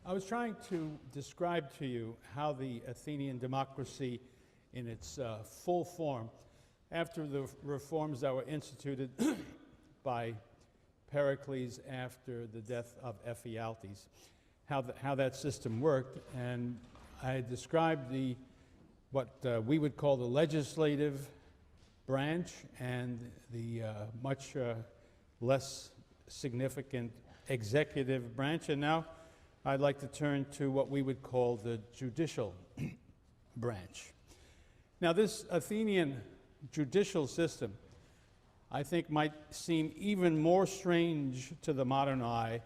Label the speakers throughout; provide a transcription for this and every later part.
Speaker 1: I was trying to describe to you how the Athenian democracy in its full form, after the reforms that were instituted by Pericles after the death of Ephialtes, how that system worked. And I described what we would call the legislative branch and the much less significant executive branch. And now I'd like to turn to what we would call the judicial branch. Now, this Athenian judicial system, I think, might seem even more strange to the modern eye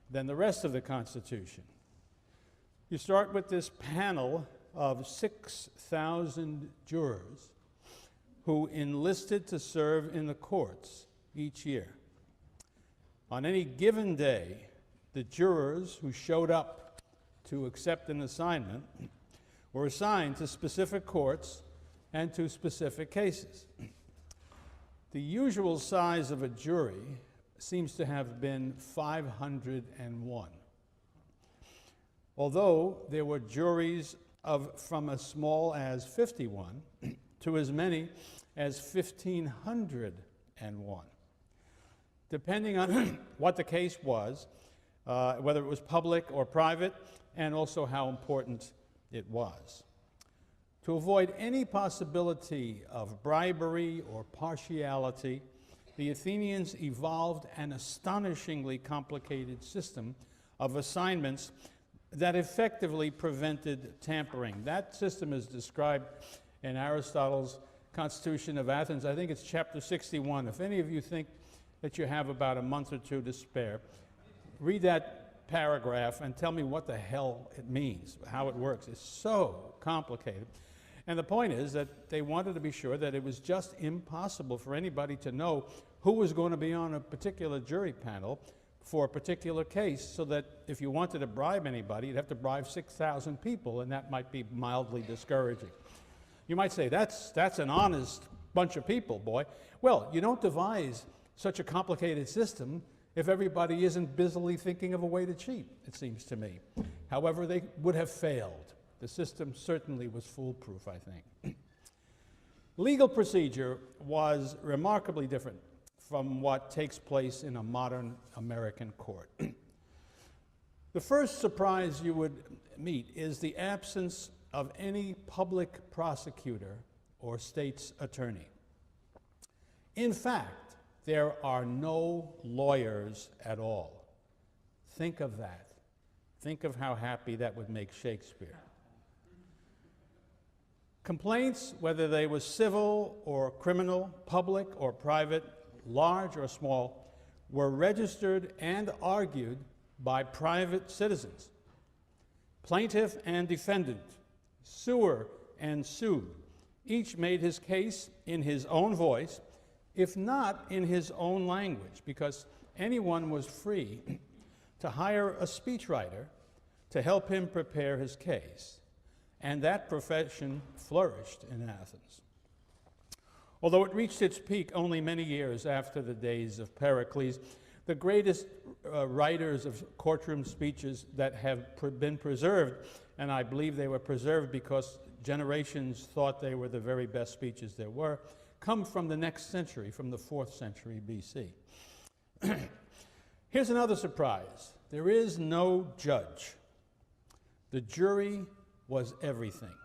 Speaker 1: than the rest of the Constitution. You start with this panel of 6,000 jurors who enlisted to serve in the courts each year. On any given day, the jurors who showed up to accept an assignment were assigned to specific courts and to specific cases. The usual size of a jury seems to have been 501. Although there were juries from as small as 51 to as many as 1,501. Depending on what the case was, whether it was public or private, and also how important it was. To avoid any possibility of bribery or partiality, the Athenians evolved an astonishingly complicated system of assignments that effectively prevented tampering. That system is described in Aristotle's Constitution of Athens. I think it's chapter 61. If any of you think that you have about a month or two to spare, read that paragraph and tell me what the hell it means, how it works. It's so complicated. And the point is that they wanted to be sure that it was just impossible for anybody to know who was going to be on a particular jury panel for a particular case, so that if you wanted to bribe anybody, you'd have to bribe 6,000 people, and that might be mildly discouraging. You might say, that's an honest bunch of people, boy. Well, you don't devise such a complicated system if everybody isn't busily thinking of a way to cheat, it seems to me. However, they would have failed. The system certainly was foolproof, I think. Legal procedure was remarkably different from what takes place in a modern American court. The first surprise you would meet is the absence of any public prosecutor or state's attorney. In fact, there are no lawyers at all. Think of that. Think of how happy that would make Shakespeare. Complaints, whether they were civil or criminal, public or private, large or small, were registered and argued by private citizens. Plaintiff and defendant, suer and sued, each made his case in his own voice, if not in his own language, because anyone was free to hire a speechwriter to help him prepare his case. And that profession flourished in Athens. Although it reached its peak only many years after the days of Pericles, the greatest writers of courtroom speeches that have been preserved, and I believe they were preserved because generations thought they were the very best speeches there were, come from the next century, from the 4th century BC. Here's another surprise. There is no judge. The jury was everything.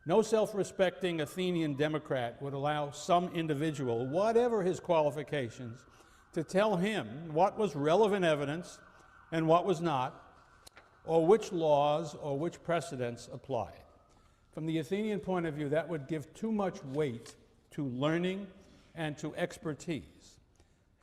Speaker 1: No self-respecting Athenian Democrat would allow some individual, whatever his qualifications, to tell him what was relevant evidence and what was not, or which laws or which precedents applied. From the Athenian point of view, that would give too much weight to learning and to expertise.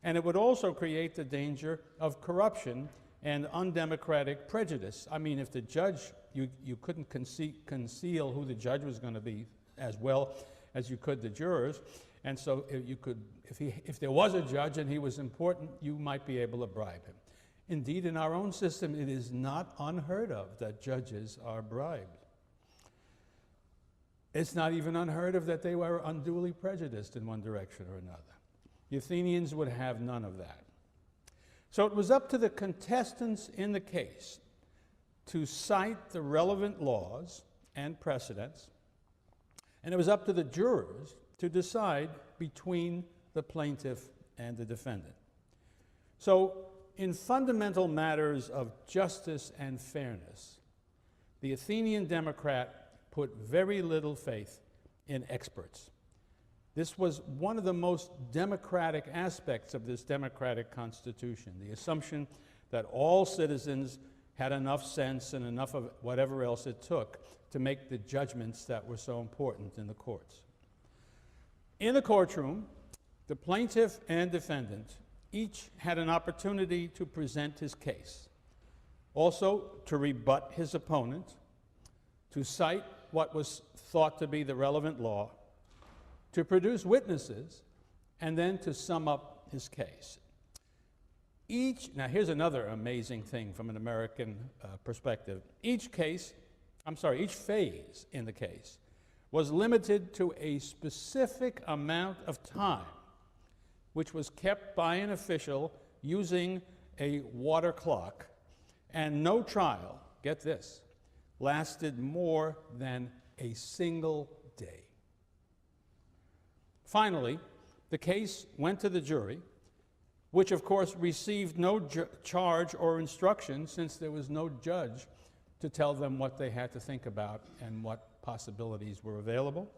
Speaker 1: And it would also create the danger of corruption and undemocratic prejudice. I mean, if the judge, you couldn't conceal who the judge was going to be as well as you could the jurors. And so if there was a judge and he was important, you might be able to bribe him. Indeed, in our own system, it is not unheard of that judges are bribed. It's not even unheard of that they were unduly prejudiced in one direction or another. The Athenians would have none of that. So it was up to the contestants in the case to cite the relevant laws and precedents, and it was up to the jurors to decide between the plaintiff and the defendant. So, in fundamental matters of justice and fairness, the Athenian Democrat put very little faith in experts. This was one of the most democratic aspects of this democratic constitution, the assumption that all citizens had enough sense and enough of whatever else it took to make the judgments that were so important in the courts. In the courtroom, the plaintiff and defendant each had an opportunity to present his case, also to rebut his opponent, to cite what was thought to be the relevant law, to produce witnesses, and then to sum up his case. Now here's another amazing thing from an American perspective. Each phase in the case was limited to a specific amount of time, which was kept by an official using a water clock, and no trial, get this, lasted more than a single day. Finally, the case went to the jury, which of course received no charge or instruction, since there was no judge to tell them what they had to think about and what possibilities were available.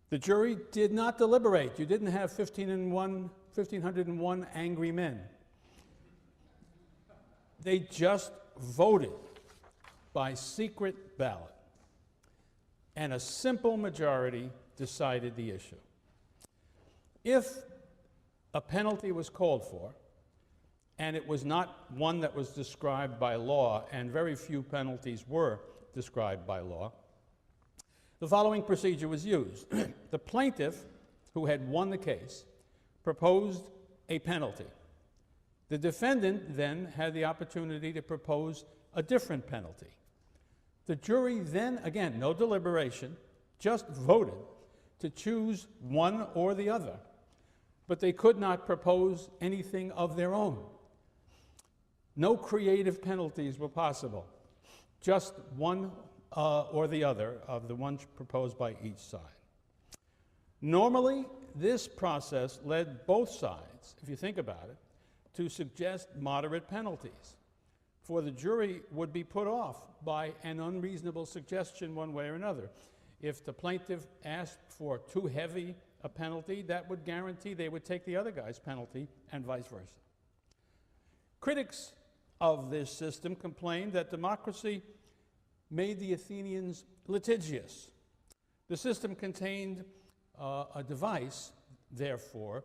Speaker 1: The jury did not deliberate. You didn't have 1,501 angry men. They just voted by secret ballot, and a simple majority decided the issue. If a penalty was called for, and it was not one that was described by law, and very few penalties were described by law, the following procedure was used. The plaintiff, who had won the case, proposed a penalty. The defendant then had the opportunity to propose a different penalty. The jury then, again, no deliberation, just voted to choose one or the other, but they could not propose anything of their own. No creative penalties were possible, just one or the other of the ones proposed by each side. Normally, this process led both sides, if you think about it, to suggest moderate penalties, for the jury would be put off by an unreasonable suggestion one way or another. If the plaintiff asked for too heavy a penalty, that would guarantee they would take the other guy's penalty, and vice versa. Critics of this system complained that democracy made the Athenians litigious. The system contained a device, therefore,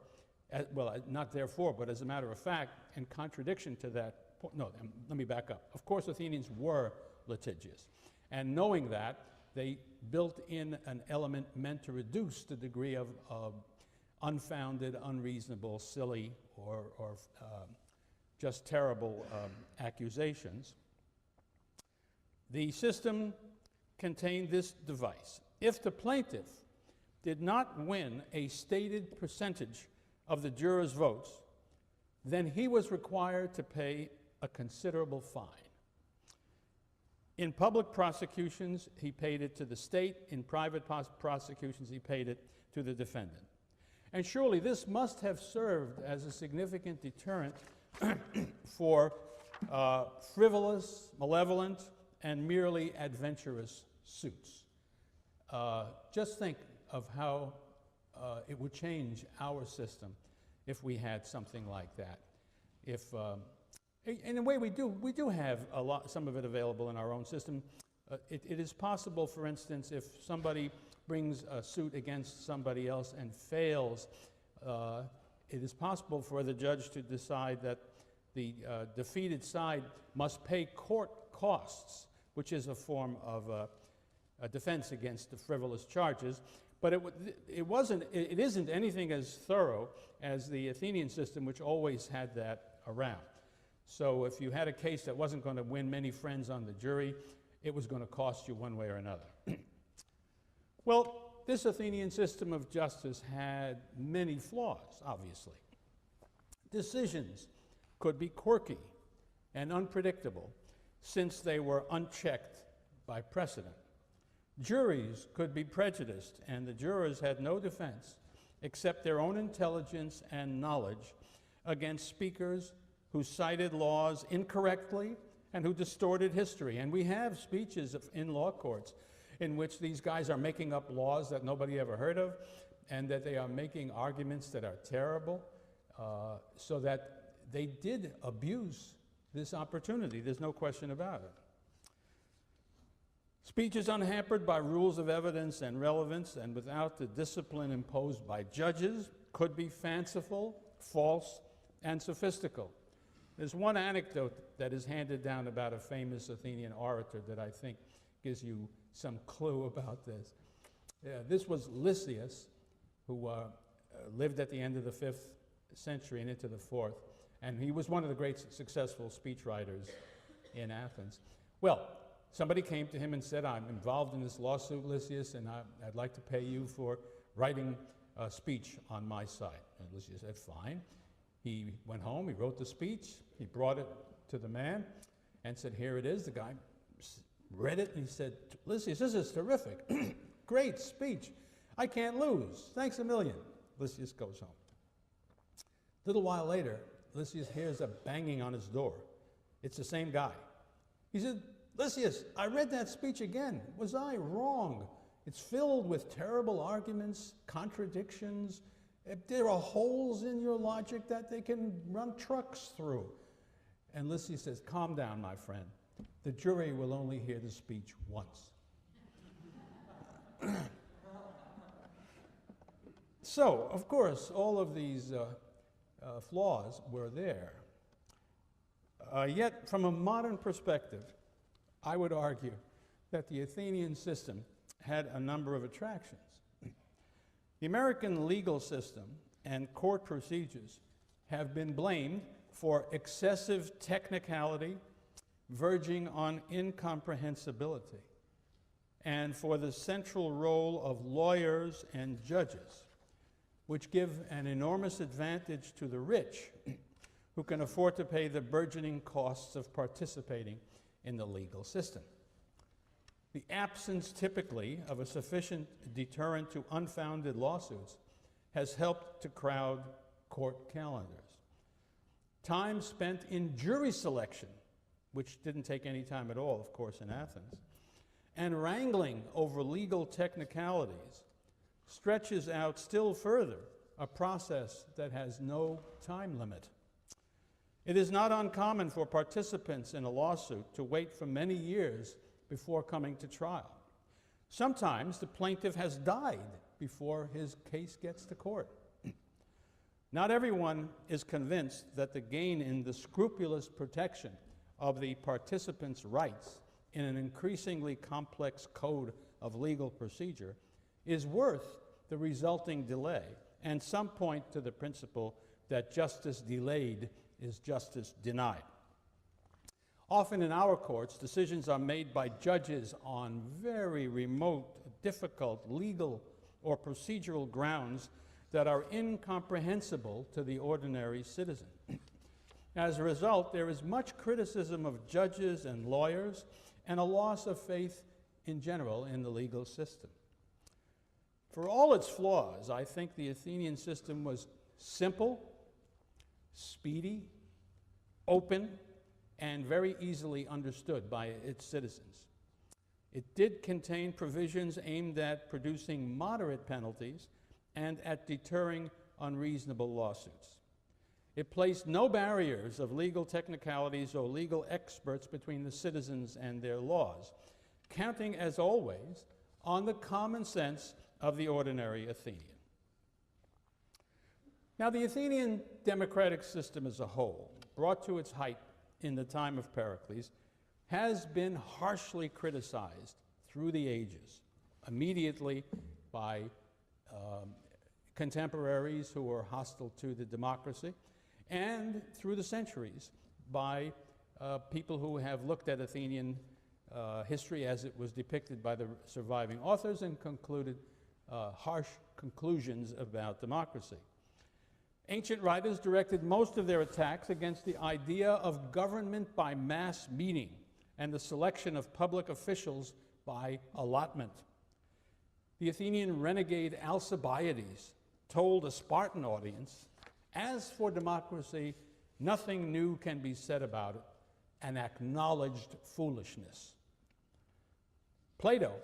Speaker 1: not therefore, but as a matter of fact, in contradiction to that. No, let me back up. Of course, Athenians were litigious, and knowing that, they built in an element meant to reduce the degree of unfounded, unreasonable, silly, or just terrible accusations. The system contained this device. If the plaintiff did not win a stated percentage of the jurors' votes, then he was required to pay a considerable fine. In public prosecutions, he paid it to the state. In private prosecutions, he paid it to the defendant. And surely this must have served as a significant deterrent for frivolous, malevolent, and merely adventurous suits. Just think of how it would change our system if we had something like that. In a way, we do have some of it available in our own system. It is possible, for instance, if somebody brings a suit against somebody else and fails, it is possible for the judge to decide that the defeated side must pay court costs, which is a form of a defense against the frivolous charges. But it isn't anything as thorough as the Athenian system, which always had that around. So if you had a case that wasn't going to win many friends on the jury, it was going to cost you one way or another. Well, this Athenian system of justice had many flaws, obviously. Decisions could be quirky and unpredictable, since they were unchecked by precedent. Juries could be prejudiced, and the jurors had no defense except their own intelligence and knowledge against speakers who cited laws incorrectly and who distorted history. And we have speeches in law courts in which these guys are making up laws that nobody ever heard of, and that they are making arguments that are terrible, so that they did abuse this opportunity. There's no question about it. Speeches unhampered by rules of evidence and relevance and without the discipline imposed by judges could be fanciful, false, and sophistical. There's one anecdote that is handed down about a famous Athenian orator that I think gives you some clue about this. This was Lysias, who lived at the end of the 5th century and into the 4th, and he was one of the great successful speechwriters in Athens. Well, somebody came to him and said, I'm involved in this lawsuit, Lysias, and I'd like to pay you for writing a speech on my side. And Lysias said, fine. He went home, he wrote the speech, he brought it to the man and said, here it is. The guy read it and he said, Lysias, this is terrific. Great speech. I can't lose. Thanks a million. Lysias goes home. A little while later, Lysias hears a banging on his door. It's the same guy. He said, Lysias, I read that speech again. Was I wrong? It's filled with terrible arguments, contradictions. There are holes in your logic that they can run trucks through. And Lysias says, calm down, my friend. The jury will only hear the speech once. So, of course, all of these flaws were there. Yet, from a modern perspective, I would argue that the Athenian system had a number of attractions. The American legal system and court procedures have been blamed for excessive technicality, verging on incomprehensibility, and for the central role of lawyers and judges, which give an enormous advantage to the rich who can afford to pay the burgeoning costs of participating in the legal system. The absence, typically, of a sufficient deterrent to unfounded lawsuits has helped to crowd court calendars. Time spent in jury selection, which didn't take any time at all, of course, in Athens, and wrangling over legal technicalities stretches out still further a process that has no time limit. It is not uncommon for participants in a lawsuit to wait for many years before coming to trial. Sometimes the plaintiff has died before his case gets to court. Not everyone is convinced that the gain in the scrupulous protection of the participants' rights in an increasingly complex code of legal procedure is worth the resulting delay, and some point to the principle that justice delayed is justice denied. Often in our courts, decisions are made by judges on very remote, difficult legal or procedural grounds that are incomprehensible to the ordinary citizen. As a result, there is much criticism of judges and lawyers and a loss of faith in general in the legal system. For all its flaws, I think the Athenian system was simple, speedy, open, and very easily understood by its citizens. It did contain provisions aimed at producing moderate penalties and at deterring unreasonable lawsuits. It placed no barriers of legal technicalities or legal experts between the citizens and their laws, counting, as always, on the common sense of the ordinary Athenian. Now, the Athenian democratic system as a whole, brought to its height in the time of Pericles, has been harshly criticized through the ages, immediately by contemporaries who were hostile to the democracy, and through the centuries by people who have looked at Athenian history as it was depicted by the surviving authors and concluded harsh conclusions about democracy. Ancient writers directed most of their attacks against the idea of government by mass meeting and the selection of public officials by allotment. The Athenian renegade Alcibiades told a Spartan audience, "As for democracy, nothing new can be said about it," and acknowledged foolishness. Plato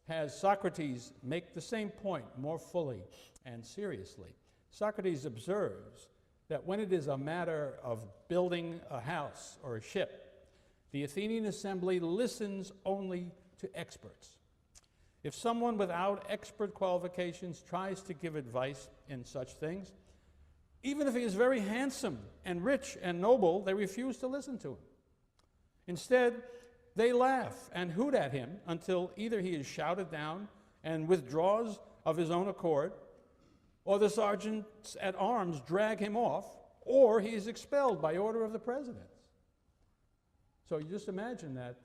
Speaker 1: has Socrates make the same point more fully and seriously. Socrates observes that when it is a matter of building a house or a ship, the Athenian assembly listens only to experts. If someone without expert qualifications tries to give advice in such things, even if he is very handsome and rich and noble, they refuse to listen to him. Instead, they laugh and hoot at him until either he is shouted down and withdraws of his own accord, or the sergeants at arms drag him off, or he is expelled by order of the president. So you just imagine that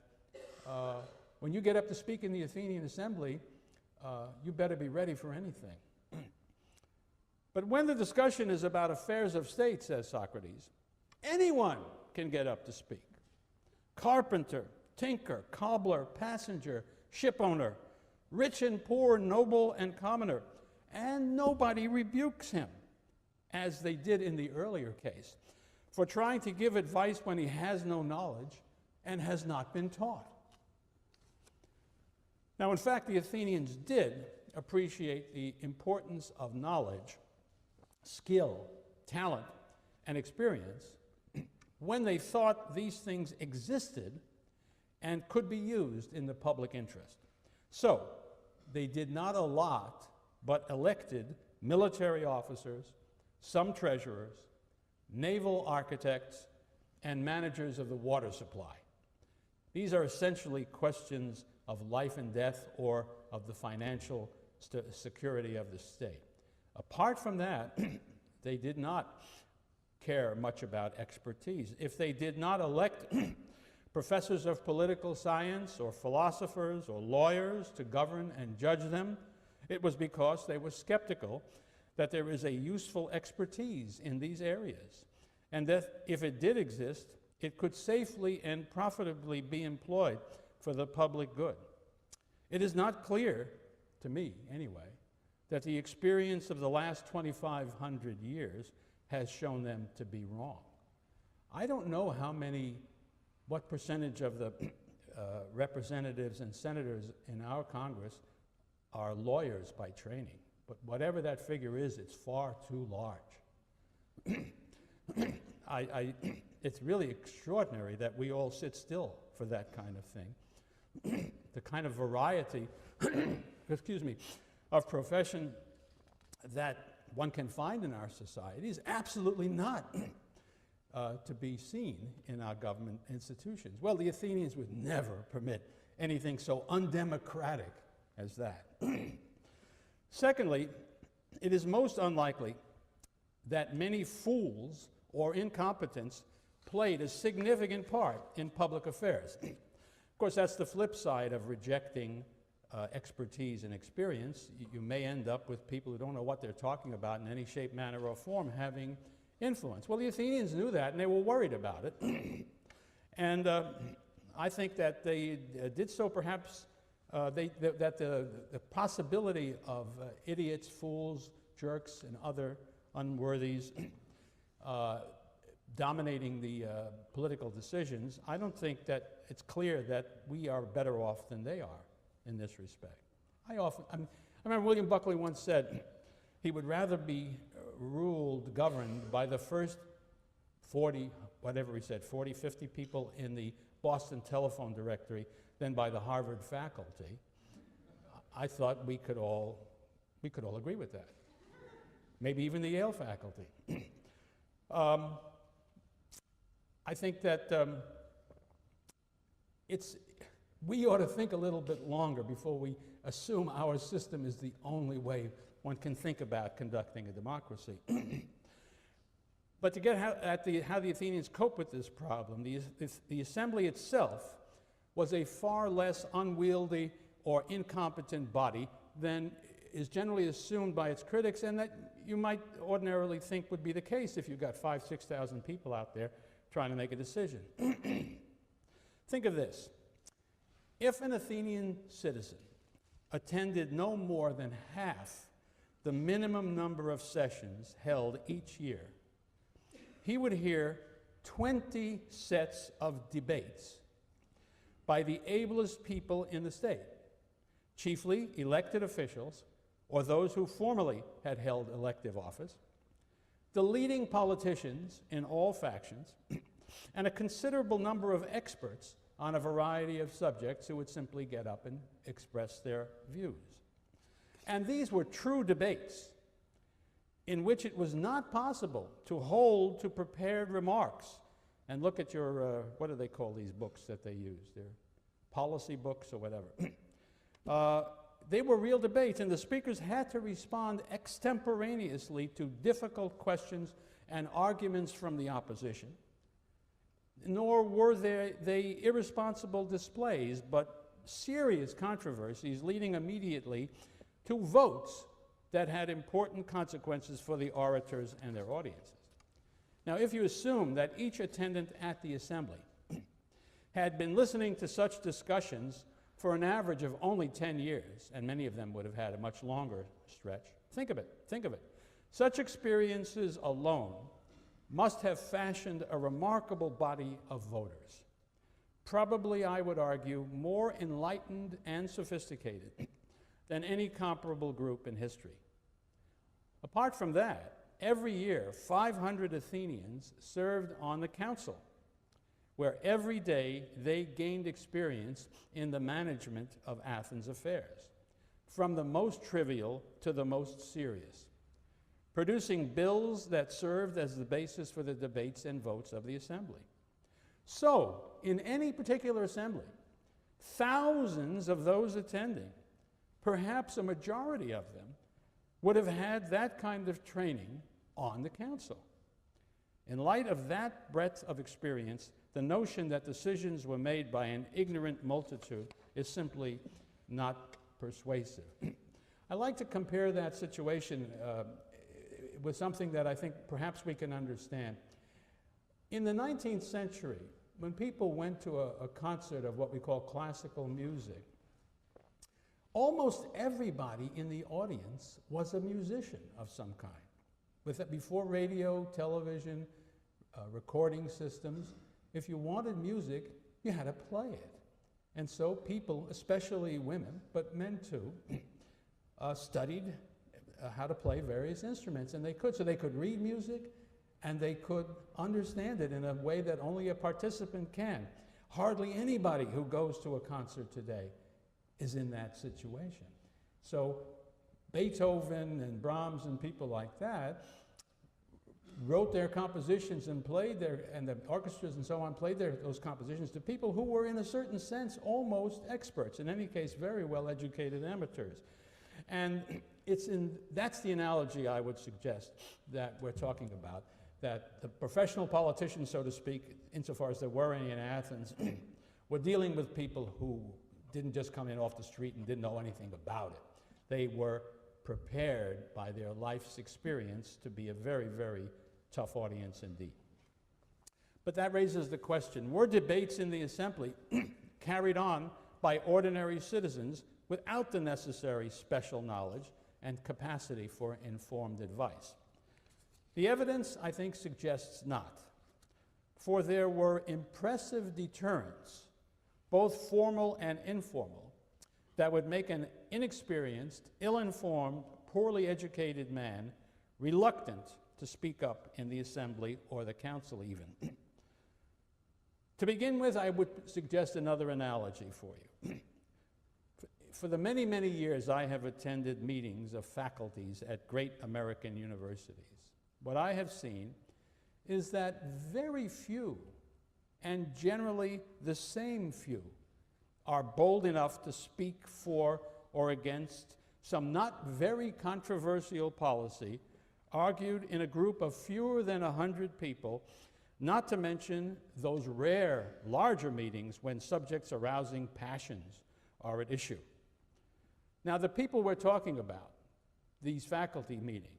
Speaker 1: when you get up to speak in the Athenian assembly, you better be ready for anything. But when the discussion is about affairs of state, says Socrates, anyone can get up to speak. Carpenter, tinker, cobbler, passenger, shipowner, rich and poor, noble and commoner, and nobody rebukes him, as they did in the earlier case, for trying to give advice when he has no knowledge and has not been taught. Now, in fact, the Athenians did appreciate the importance of knowledge, skill, talent, and experience when they thought these things existed and could be used in the public interest. So, they did not allot, but elected military officers, some treasurers, naval architects, and managers of the water supply. These are essentially questions of life and death or of the financial security of the state. Apart from that, they did not care much about expertise. If they did not elect professors of political science or philosophers or lawyers to govern and judge them, it was because they were skeptical that there is a useful expertise in these areas, and that if it did exist, it could safely and profitably be employed for the public good. It is not clear, to me anyway, that the experience of the last 2,500 years has shown them to be wrong. I don't know what percentage of the representatives and senators in our Congress are lawyers by training, but whatever that figure is, it's far too large. It's really extraordinary that we all sit still for that kind of thing. The kind of variety, excuse me, of profession that one can find in our society is absolutely not to be seen in our government institutions. Well, the Athenians would never permit anything so undemocratic as that. Secondly, it is most unlikely that many fools or incompetents played a significant part in public affairs. Of course, that's the flip side of rejecting expertise and experience. You may end up with people who don't know what they're talking about in any shape, manner, or form having influence. Well, the Athenians knew that, and they were worried about it. And I think that they did so perhaps, that the possibility of idiots, fools, jerks, and other unworthies dominating the political decisions, I don't think that it's clear that we are better off than they are in this respect. I remember William Buckley once said he would rather be governed by the first 40, whatever he said, 40, 50 people in the Boston telephone directory than by the Harvard faculty. I thought we could all agree with that. Maybe even the Yale faculty. I think that we ought to think a little bit longer before we assume our system is the only way one can think about conducting a democracy. But to get how the Athenians cope with this problem, the assembly itself was a far less unwieldy or incompetent body than is generally assumed by its critics, and that you might ordinarily think would be the case if you've got 5,000 to 6,000 people out there trying to make a decision. Think of this. If an Athenian citizen attended no more than half the minimum number of sessions held each year, he would hear 20 sets of debates by the ablest people in the state, chiefly elected officials or those who formerly had held elective office, the leading politicians in all factions, and a considerable number of experts on a variety of subjects who would simply get up and express their views. And these were true debates in which it was not possible to hold to prepared remarks. And look at your, what do they call these books that they use? They're policy books or whatever. They were real debates, and the speakers had to respond extemporaneously to difficult questions and arguments from the opposition. Nor were they irresponsible displays, but serious controversies leading immediately to votes that had important consequences for the orators and their audiences. Now, if you assume that each attendant at the assembly had been listening to such discussions for an average of only 10 years, and many of them would have had a much longer stretch, think of it. Such experiences alone must have fashioned a remarkable body of voters, probably, I would argue, more enlightened and sophisticated than any comparable group in history. Apart from that, every year, 500 Athenians served on the council, where every day they gained experience in the management of Athens' affairs, from the most trivial to the most serious, producing bills that served as the basis for the debates and votes of the assembly. So, in any particular assembly, thousands of those attending, perhaps a majority of them, would have had that kind of training on the council. In light of that breadth of experience, the notion that decisions were made by an ignorant multitude is simply not persuasive. I like to compare that situation with something that I think perhaps we can understand. In the 19th century, when people went to a concert of what we call classical music, almost everybody in the audience was a musician of some kind. Before radio, television, recording systems, if you wanted music, you had to play it. And so people, especially women, but men too, studied how to play various instruments, and they could. So they could read music, and they could understand it in a way that only a participant can. Hardly anybody who goes to a concert today is in that situation. So Beethoven and Brahms and people like that wrote their compositions and played and the orchestras and so on played those compositions to people who were, in a certain sense, almost experts, in any case, very well-educated amateurs. And that's the analogy I would suggest that we're talking about, that the professional politicians, so to speak, insofar as there were any in Athens, were dealing with people who didn't just come in off the street and didn't know anything about it. They were prepared by their life's experience to be a very, very tough audience indeed. But that raises the question, were debates in the assembly carried on by ordinary citizens without the necessary special knowledge and capacity for informed advice? The evidence, I think, suggests not, for there were impressive deterrents, both formal and informal, that would make an inexperienced, ill-informed, poorly educated man reluctant to speak up in the assembly or the council even. To begin with, I would suggest another analogy for you. For the many, many years I have attended meetings of faculties at great American universities, what I have seen is that very few, and generally the same few, are bold enough to speak for or against some not very controversial policy argued in a group of fewer than 100 people, not to mention those rare, larger meetings when subjects arousing passions are at issue. Now, the people we're talking about, these faculty meetings,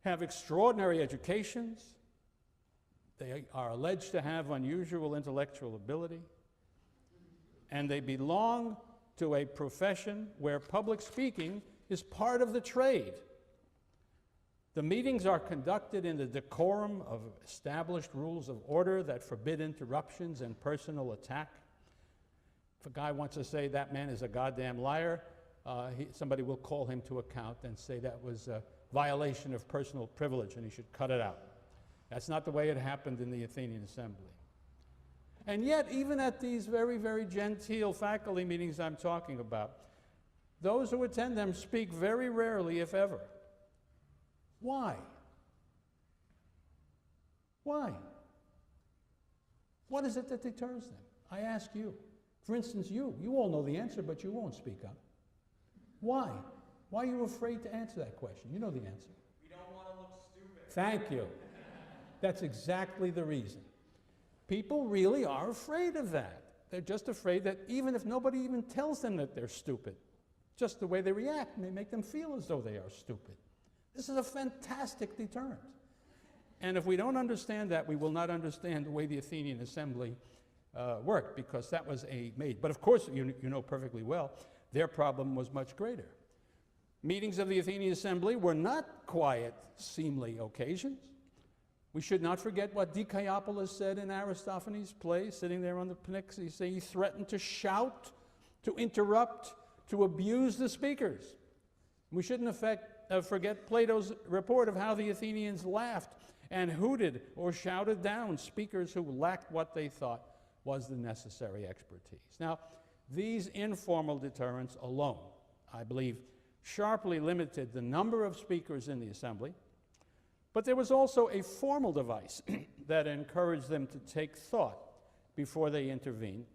Speaker 1: have extraordinary educations. They are alleged to have unusual intellectual ability. and they belong to a profession where public speaking is part of the trade. The meetings are conducted in the decorum of established rules of order that forbid interruptions and personal attack. If a guy wants to say that man is a goddamn liar, somebody will call him to account and say that was a violation of personal privilege and he should cut it out. That's not the way it happened in the Athenian assembly. And yet, even at these very, very genteel faculty meetings I'm talking about, those who attend them speak very rarely, if ever. Why? Why? What is it that deters them? I ask you. For instance, you all know the answer, but you won't speak up. Why? Why are you afraid to answer that question? You know the answer.
Speaker 2: We don't want to look stupid.
Speaker 1: Thank you. That's exactly the reason. People really are afraid of that. They're just afraid that even if nobody even tells them that they're stupid, just the way they react may make them feel as though they are stupid. This is a fantastic deterrent. And if we don't understand that, we will not understand the way the Athenian assembly worked, because that was but of course, you know perfectly well, their problem was much greater. Meetings of the Athenian assembly were not quiet, seemly occasions. We should not forget what Dicaeopolis said in Aristophanes' play, sitting there on the Pnyx. He threatened to shout, to interrupt, to abuse the speakers. We shouldn't forget Plato's report of how the Athenians laughed and hooted or shouted down speakers who lacked what they thought was the necessary expertise. Now, these informal deterrents alone, I believe, sharply limited the number of speakers in the assembly, but there was also a formal device that encouraged them to take thought before they intervened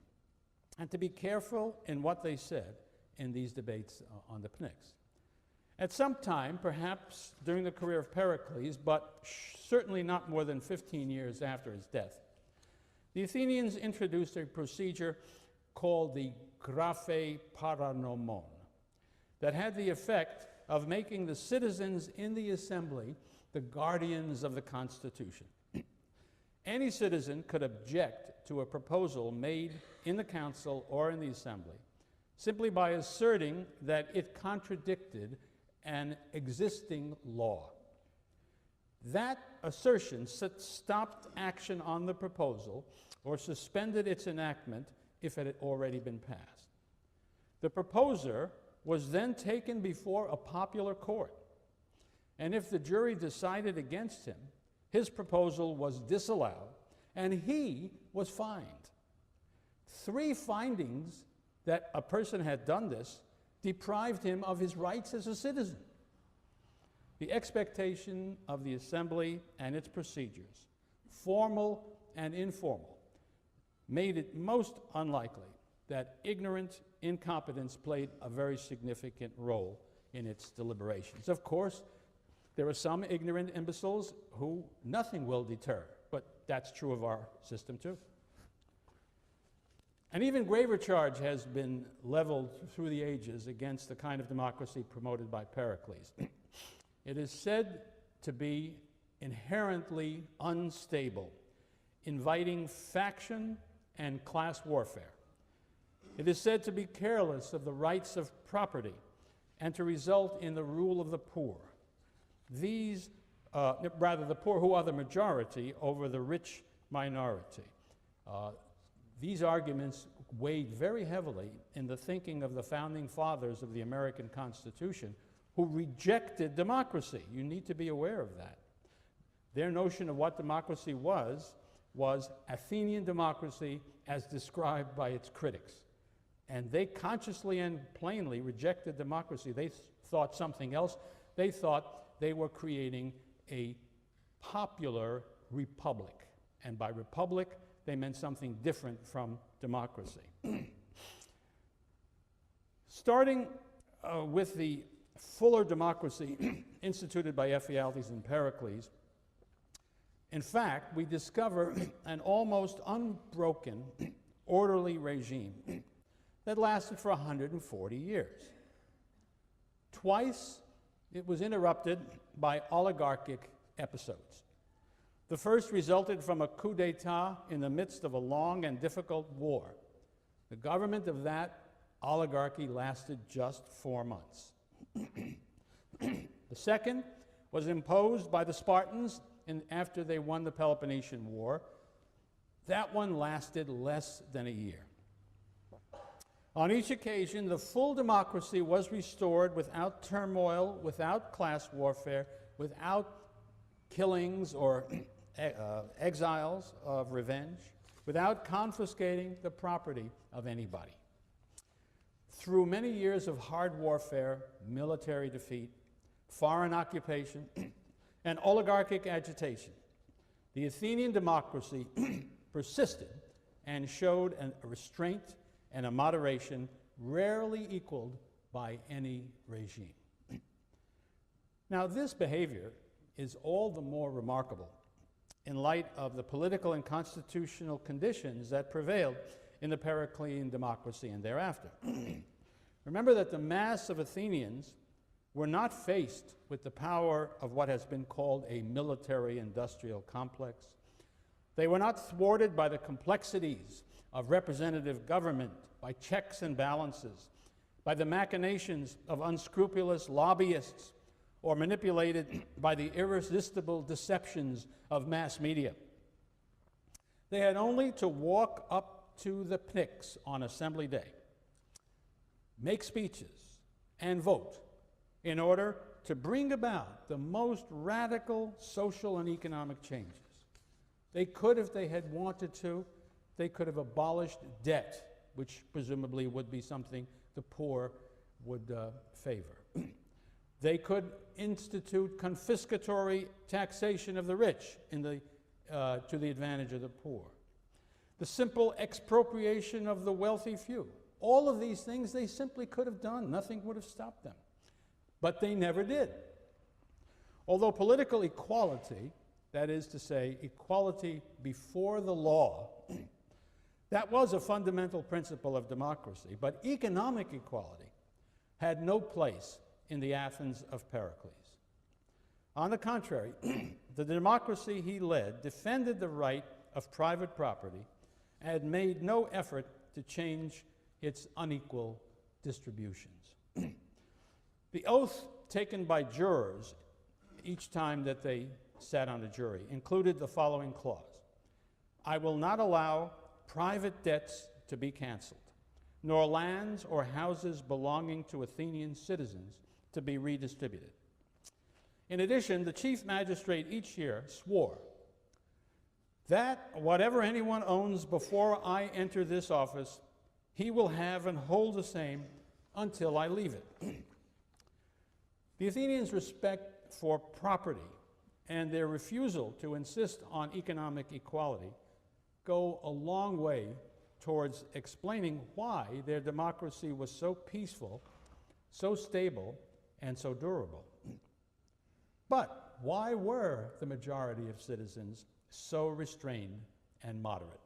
Speaker 1: and to be careful in what they said in these debates on the Pnyx. At some time, perhaps during the career of Pericles, but certainly not more than 15 years after his death, the Athenians introduced a procedure called the graphe paranomon that had the effect of making the citizens in the assembly the guardians of the Constitution. Any citizen could object to a proposal made in the council or in the assembly simply by asserting that it contradicted an existing law. That assertion stopped action on the proposal or suspended its enactment if it had already been passed. The proposer was then taken before a popular court, and if the jury decided against him, his proposal was disallowed, and he was fined. 3 findings that a person had done this deprived him of his rights as a citizen. The expectation of the assembly and its procedures, formal and informal, made it most unlikely that ignorant incompetence played a very significant role in its deliberations. Of course, there are some ignorant imbeciles who nothing will deter, but that's true of our system too. An even graver charge has been leveled through the ages against the kind of democracy promoted by Pericles. It is said to be inherently unstable, inviting faction and class warfare. It is said to be careless of the rights of property and to result in the rule of the poor. The poor who are the majority over the rich minority. These arguments weighed very heavily in the thinking of the founding fathers of the American Constitution, who rejected democracy. You need to be aware of that. Their notion of what democracy was Athenian democracy as described by its critics. And they consciously and plainly rejected democracy. They thought something else. They thought they were creating a popular republic. And by republic, they meant something different from democracy. Starting with the fuller democracy instituted by Ephialtes and Pericles, in fact, we discover an almost unbroken, orderly regime that lasted for 140 years. Twice, it was interrupted by oligarchic episodes. The first resulted from a coup d'etat in the midst of a long and difficult war. The government of that oligarchy lasted just 4 months. The second was imposed by the Spartans after they won the Peloponnesian War. That one lasted less than a year. On each occasion, the full democracy was restored without turmoil, without class warfare, without killings or exiles of revenge, without confiscating the property of anybody. Through many years of hard warfare, military defeat, foreign occupation, and oligarchic agitation, the Athenian democracy persisted and showed a restraint and a moderation rarely equaled by any regime. Now, this behavior is all the more remarkable in light of the political and constitutional conditions that prevailed in the Periclean democracy and thereafter. Remember that the mass of Athenians were not faced with the power of what has been called a military-industrial complex. They were not thwarted by the complexities of representative government, by checks and balances, by the machinations of unscrupulous lobbyists, or manipulated by the irresistible deceptions of mass media. They had only to walk up to the Pnyx on Assembly Day, make speeches, and vote in order to bring about the most radical social and economic changes. They could, if they had wanted to, they could have abolished debt, which presumably would be something the poor would favor. They could institute confiscatory taxation of the rich to the advantage of the poor. The simple expropriation of the wealthy few. All of these things they simply could have done. Nothing would have stopped them. But they never did. Although political equality, that is to say, equality before the law, that was a fundamental principle of democracy, but economic equality had no place in the Athens of Pericles. On the contrary, the democracy he led defended the right of private property and had made no effort to change its unequal distributions. The oath taken by jurors each time that they sat on a jury included the following clause: I will not allow private debts to be canceled, nor lands or houses belonging to Athenian citizens to be redistributed. In addition, the chief magistrate each year swore that whatever anyone owns before I enter this office, he will have and hold the same until I leave it. The Athenians' respect for property and their refusal to insist on economic equality go a long way towards explaining why their democracy was so peaceful, so stable, and so durable. But why were the majority of citizens so restrained and moderate?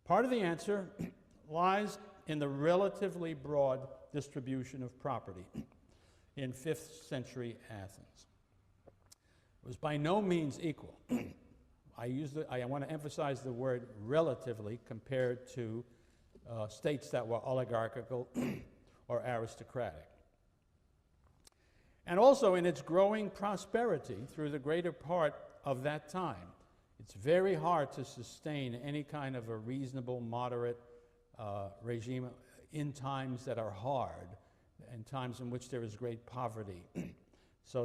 Speaker 1: Part of the answer lies in the relatively broad distribution of property in 5th century Athens. It was by no means equal. I want to emphasize the word relatively compared to states that were oligarchical or aristocratic. And also in its growing prosperity through the greater part of that time. It's very hard to sustain any kind of a reasonable, moderate regime in times that are hard, in times in which there is great poverty. So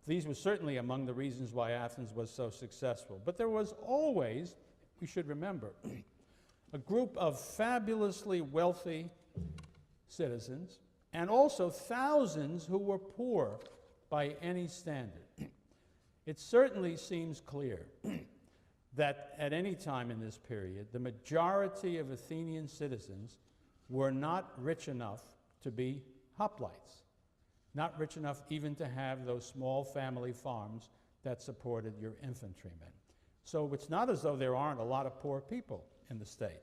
Speaker 1: these were certainly among the reasons why Athens was so successful. But there was always, we should remember, a group of fabulously wealthy citizens and also thousands who were poor by any standard. It certainly seems clear that at any time in this period, the majority of Athenian citizens were not rich enough to be hoplites, not rich enough even to have those small family farms that supported your infantrymen. So it's not as though there aren't a lot of poor people in the state.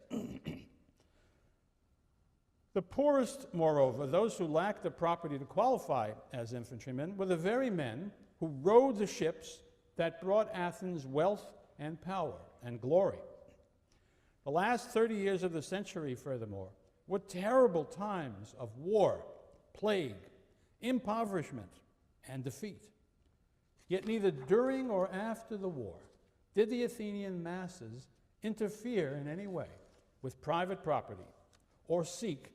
Speaker 1: The poorest, moreover, those who lacked the property to qualify as infantrymen, were the very men who rowed the ships that brought Athens wealth and power and glory. The last 30 years of the century, furthermore, were terrible times of war, plague, impoverishment, and defeat. Yet neither during or after the war did the Athenian masses interfere in any way with private property or seek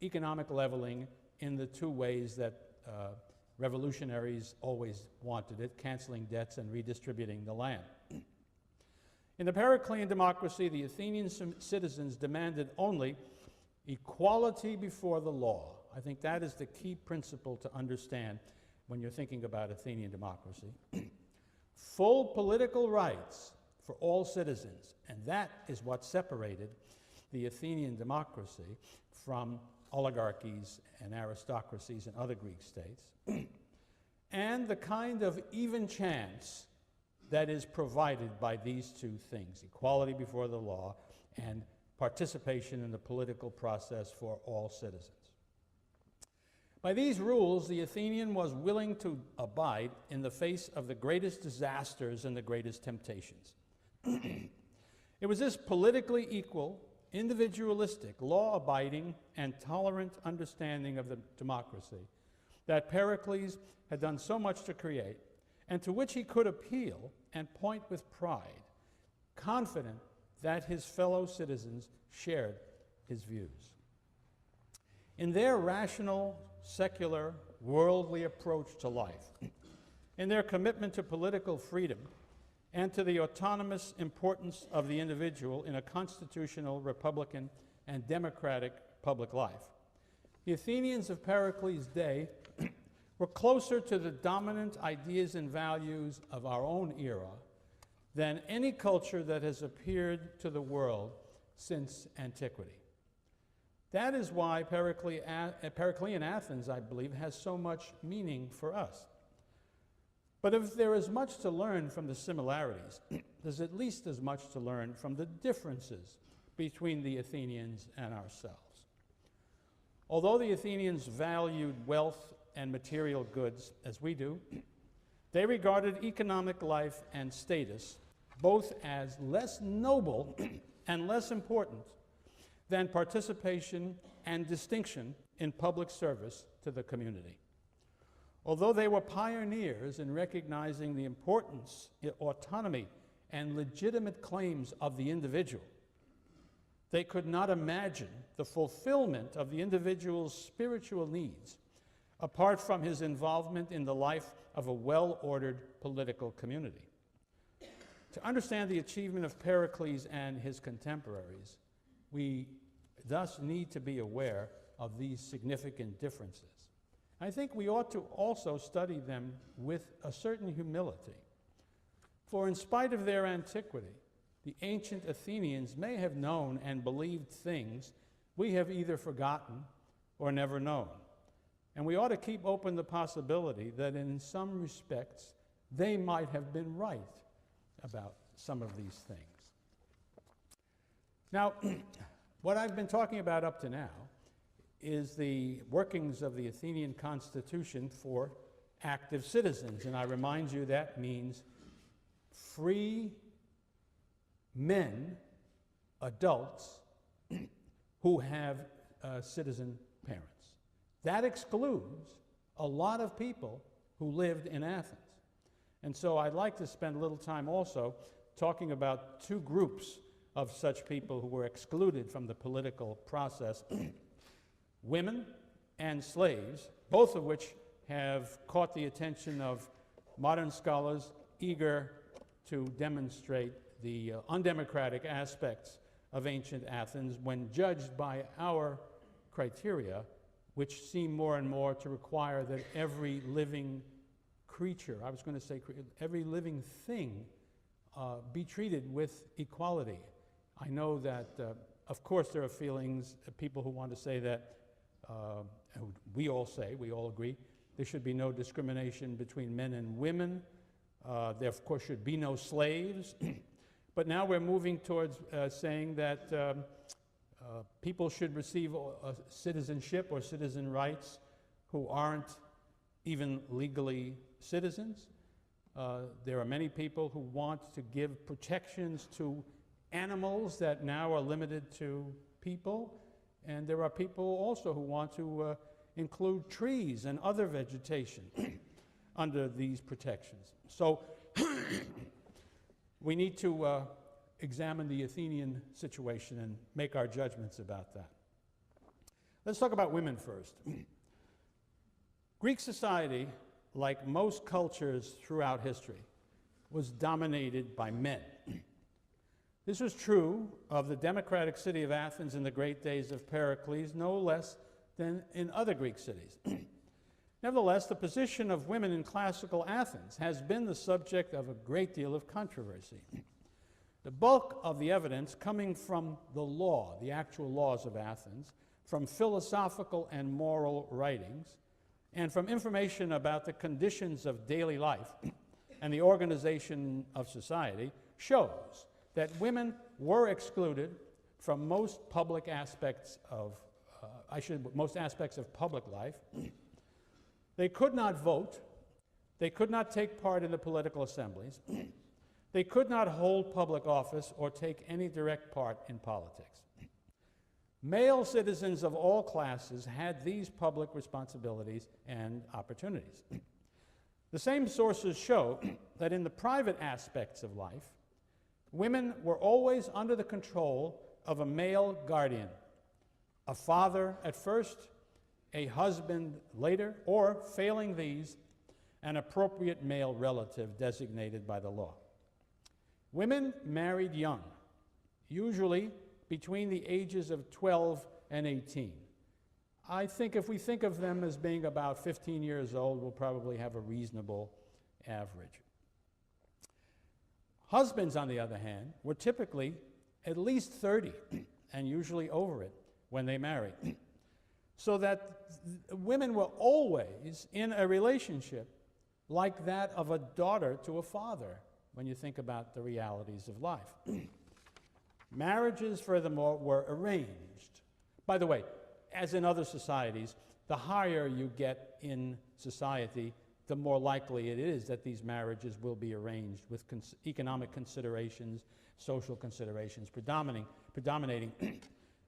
Speaker 1: economic leveling in the two ways that revolutionaries always wanted it, canceling debts and redistributing the land. In the Periclean democracy, the Athenian citizens demanded only equality before the law. I think that is the key principle to understand when you're thinking about Athenian democracy. Full political rights for all citizens, and that is what separated the Athenian democracy from oligarchies and aristocracies in other Greek states, and the kind of even chance that is provided by these two things, equality before the law and participation in the political process for all citizens. By these rules, the Athenian was willing to abide in the face of the greatest disasters and the greatest temptations. It was this politically equal, individualistic, law-abiding, and tolerant understanding of the democracy that Pericles had done so much to create, and to which he could appeal and point with pride, confident that his fellow citizens shared his views. In their rational, secular, worldly approach to life, in their commitment to political freedom, and to the autonomous importance of the individual in a constitutional, republican, and democratic public life, the Athenians of Pericles' day were closer to the dominant ideas and values of our own era than any culture that has appeared to the world since antiquity. That is why Periclean Athens, I believe, has so much meaning for us. But if there is much to learn from the similarities, there's at least as much to learn from the differences between the Athenians and ourselves. Although the Athenians valued wealth and material goods as we do, they regarded economic life and status both as less noble and less important than participation and distinction in public service to the community. Although they were pioneers in recognizing the importance, autonomy, and legitimate claims of the individual, they could not imagine the fulfillment of the individual's spiritual needs apart from his involvement in the life of a well-ordered political community. To understand the achievement of Pericles and his contemporaries, we thus need to be aware of these significant differences. I think we ought to also study them with a certain humility. For in spite of their antiquity, the ancient Athenians may have known and believed things we have either forgotten or never known. And we ought to keep open the possibility that in some respects, they might have been right about some of these things. Now, what I've been talking about up to now is the workings of the Athenian Constitution for active citizens. And I remind you that means free men, adults, who have citizen parents. That excludes a lot of people who lived in Athens. And so I'd like to spend a little time also talking about two groups of such people who were excluded from the political process, women and slaves, both of which have caught the attention of modern scholars eager to demonstrate the undemocratic aspects of ancient Athens when judged by our criteria, which seem more and more to require that every living creature, I was going to say every living thing, be treated with equality. I know that, of course, there are feelings, people who want to say that, we all agree, there should be no discrimination between men and women. There, of course, should be no slaves. But now we're moving towards saying that people should receive citizenship or citizen rights who aren't even legally citizens. There are many people who want to give protections to animals that now are limited to people, and there are people also who want to include trees and other vegetation under these protections. So we need to examine the Athenian situation and make our judgments about that. Let's talk about women first. Greek society, like most cultures throughout history, was dominated by men. This was true of the democratic city of Athens in the great days of Pericles, no less than in other Greek cities. Nevertheless, the position of women in classical Athens has been the subject of a great deal of controversy. The bulk of the evidence coming from the law, the actual laws of Athens, from philosophical and moral writings, and from information about the conditions of daily life and the organization of society, shows that women were excluded from most public aspects of, most aspects of public life. They could not vote. They could not take part in the political assemblies. They could not hold public office or take any direct part in politics. Male citizens of all classes had these public responsibilities and opportunities. The same sources show that in the private aspects of life, women were always under the control of a male guardian, a father at first, a husband later, or, failing these, an appropriate male relative designated by the law. Women married young, usually between the ages of 12 and 18. I think if we think of them as being about 15 years old, we'll probably have a reasonable average. Husbands, on the other hand, were typically at least 30 and usually over it when they married, so that women were always in a relationship like that of a daughter to a father when you think about the realities of life. Marriages, furthermore, were arranged. By the way, as in other societies, the higher you get in society, the more likely it is that these marriages will be arranged with economic considerations, social considerations predominating.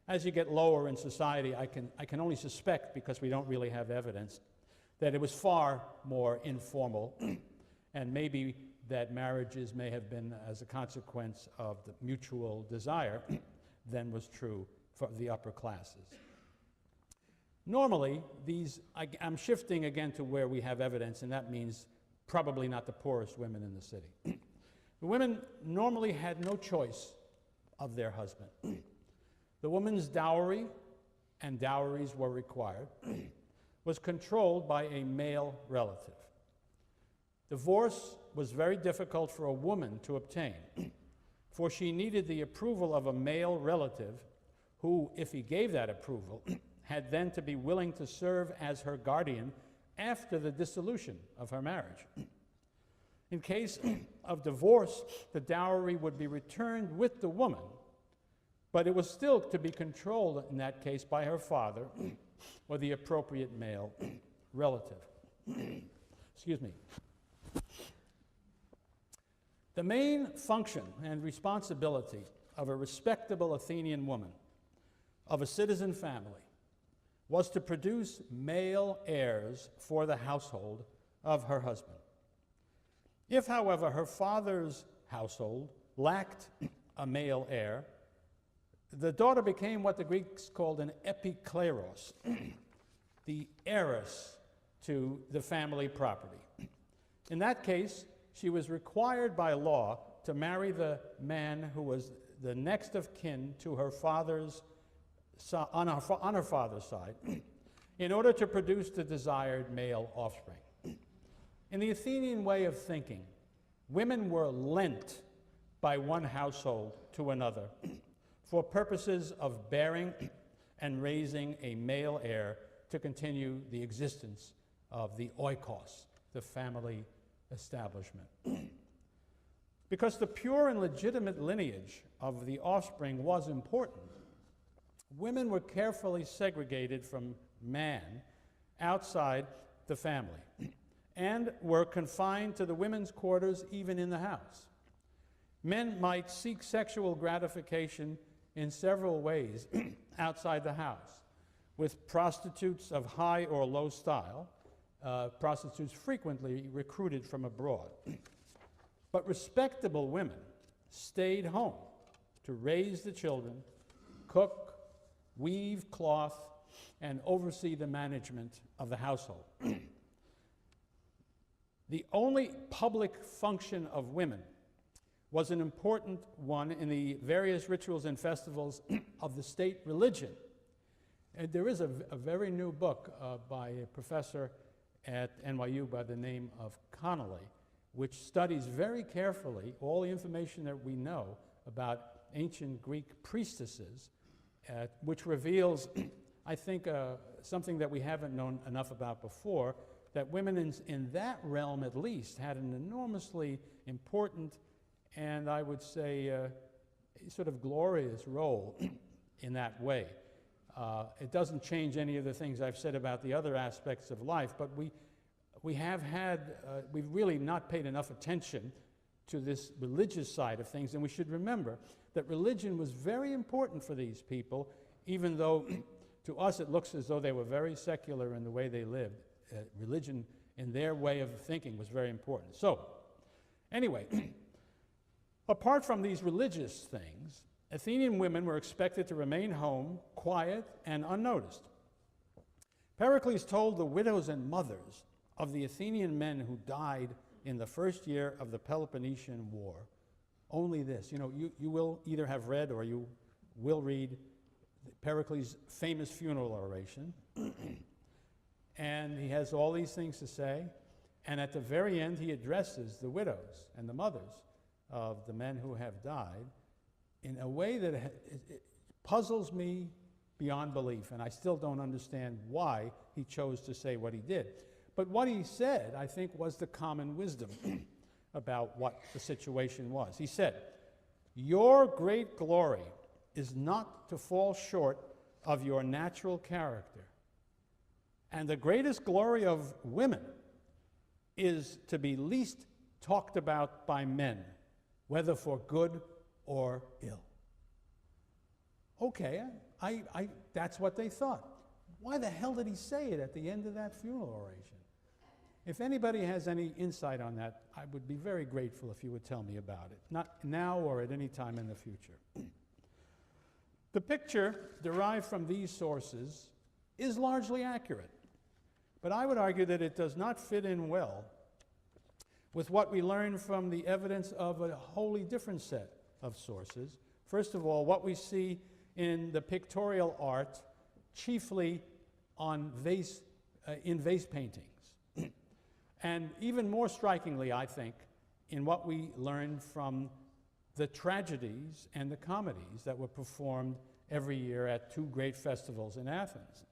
Speaker 1: As you get lower in society, I can only suspect, because we don't really have evidence, that it was far more informal, and maybe that marriages may have been as a consequence of the mutual desire than was true for the upper classes. Normally, I'm shifting again to where we have evidence, and that means probably not the poorest women in the city. The women normally had no choice of their husband. The woman's dowry, and dowries were required, was controlled by a male relative. Divorce was very difficult for a woman to obtain, for she needed the approval of a male relative who, if he gave that approval, had then to be willing to serve as her guardian after the dissolution of her marriage. In case of divorce, the dowry would be returned with the woman, but it was still to be controlled in that case by her father or the appropriate male relative. Excuse me. The main function and responsibility of a respectable Athenian woman, of a citizen family, was to produce male heirs for the household of her husband. If, however, her father's household lacked a male heir, the daughter became what the Greeks called an epikleros, the heiress to the family property. In that case, she was required by law to marry the man who was the next of kin to her father's on her father's side, in order to produce the desired male offspring. In the Athenian way of thinking, women were lent by one household to another for purposes of bearing and raising a male heir to continue the existence of the oikos, the family establishment. Because the pure and legitimate lineage of the offspring was important, women were carefully segregated from man outside the family and were confined to the women's quarters even in the house. Men might seek sexual gratification in several ways outside the house, with prostitutes of high or low style, prostitutes frequently recruited from abroad. But respectable women stayed home to raise the children, cook, weave cloth, and oversee the management of the household. The only public function of women was an important one in the various rituals and festivals of the state religion. And there is a very new book by a professor at NYU by the name of Connolly, which studies very carefully all the information that we know about ancient Greek priestesses, which reveals, I think, something that we haven't known enough about before, that women in that realm at least had an enormously important and I would say sort of glorious role in that way. It doesn't change any of the things I've said about the other aspects of life, but we've really not paid enough attention to this religious side of things, and we should remember that religion was very important for these people, even though to us it looks as though they were very secular in the way they lived. Religion, in their way of thinking, was very important. So, anyway, apart from these religious things, Athenian women were expected to remain home, quiet and unnoticed. Pericles told the widows and mothers of the Athenian men who died in the first year of the Peloponnesian War only this. You know, you will either have read or you will read Pericles' famous funeral oration. And he has all these things to say. And at the very end, he addresses the widows and the mothers of the men who have died in a way that it puzzles me beyond belief. And I still don't understand why he chose to say what he did. But what he said, I think, was the common wisdom about what the situation was. He said, "Your great glory is not to fall short of your natural character. And the greatest glory of women is to be least talked about by men, whether for good or ill." Okay, that's what they thought. Why the hell did he say it at the end of that funeral oration? If anybody has any insight on that, I would be very grateful if you would tell me about it, not now or at any time in the future. The picture derived from these sources is largely accurate, but I would argue that it does not fit in well with what we learn from the evidence of a wholly different set of sources. First of all, what we see in the pictorial art, chiefly on in vase paintings. And even more strikingly, I think, in what we learn from the tragedies and the comedies that were performed every year at two great festivals in Athens.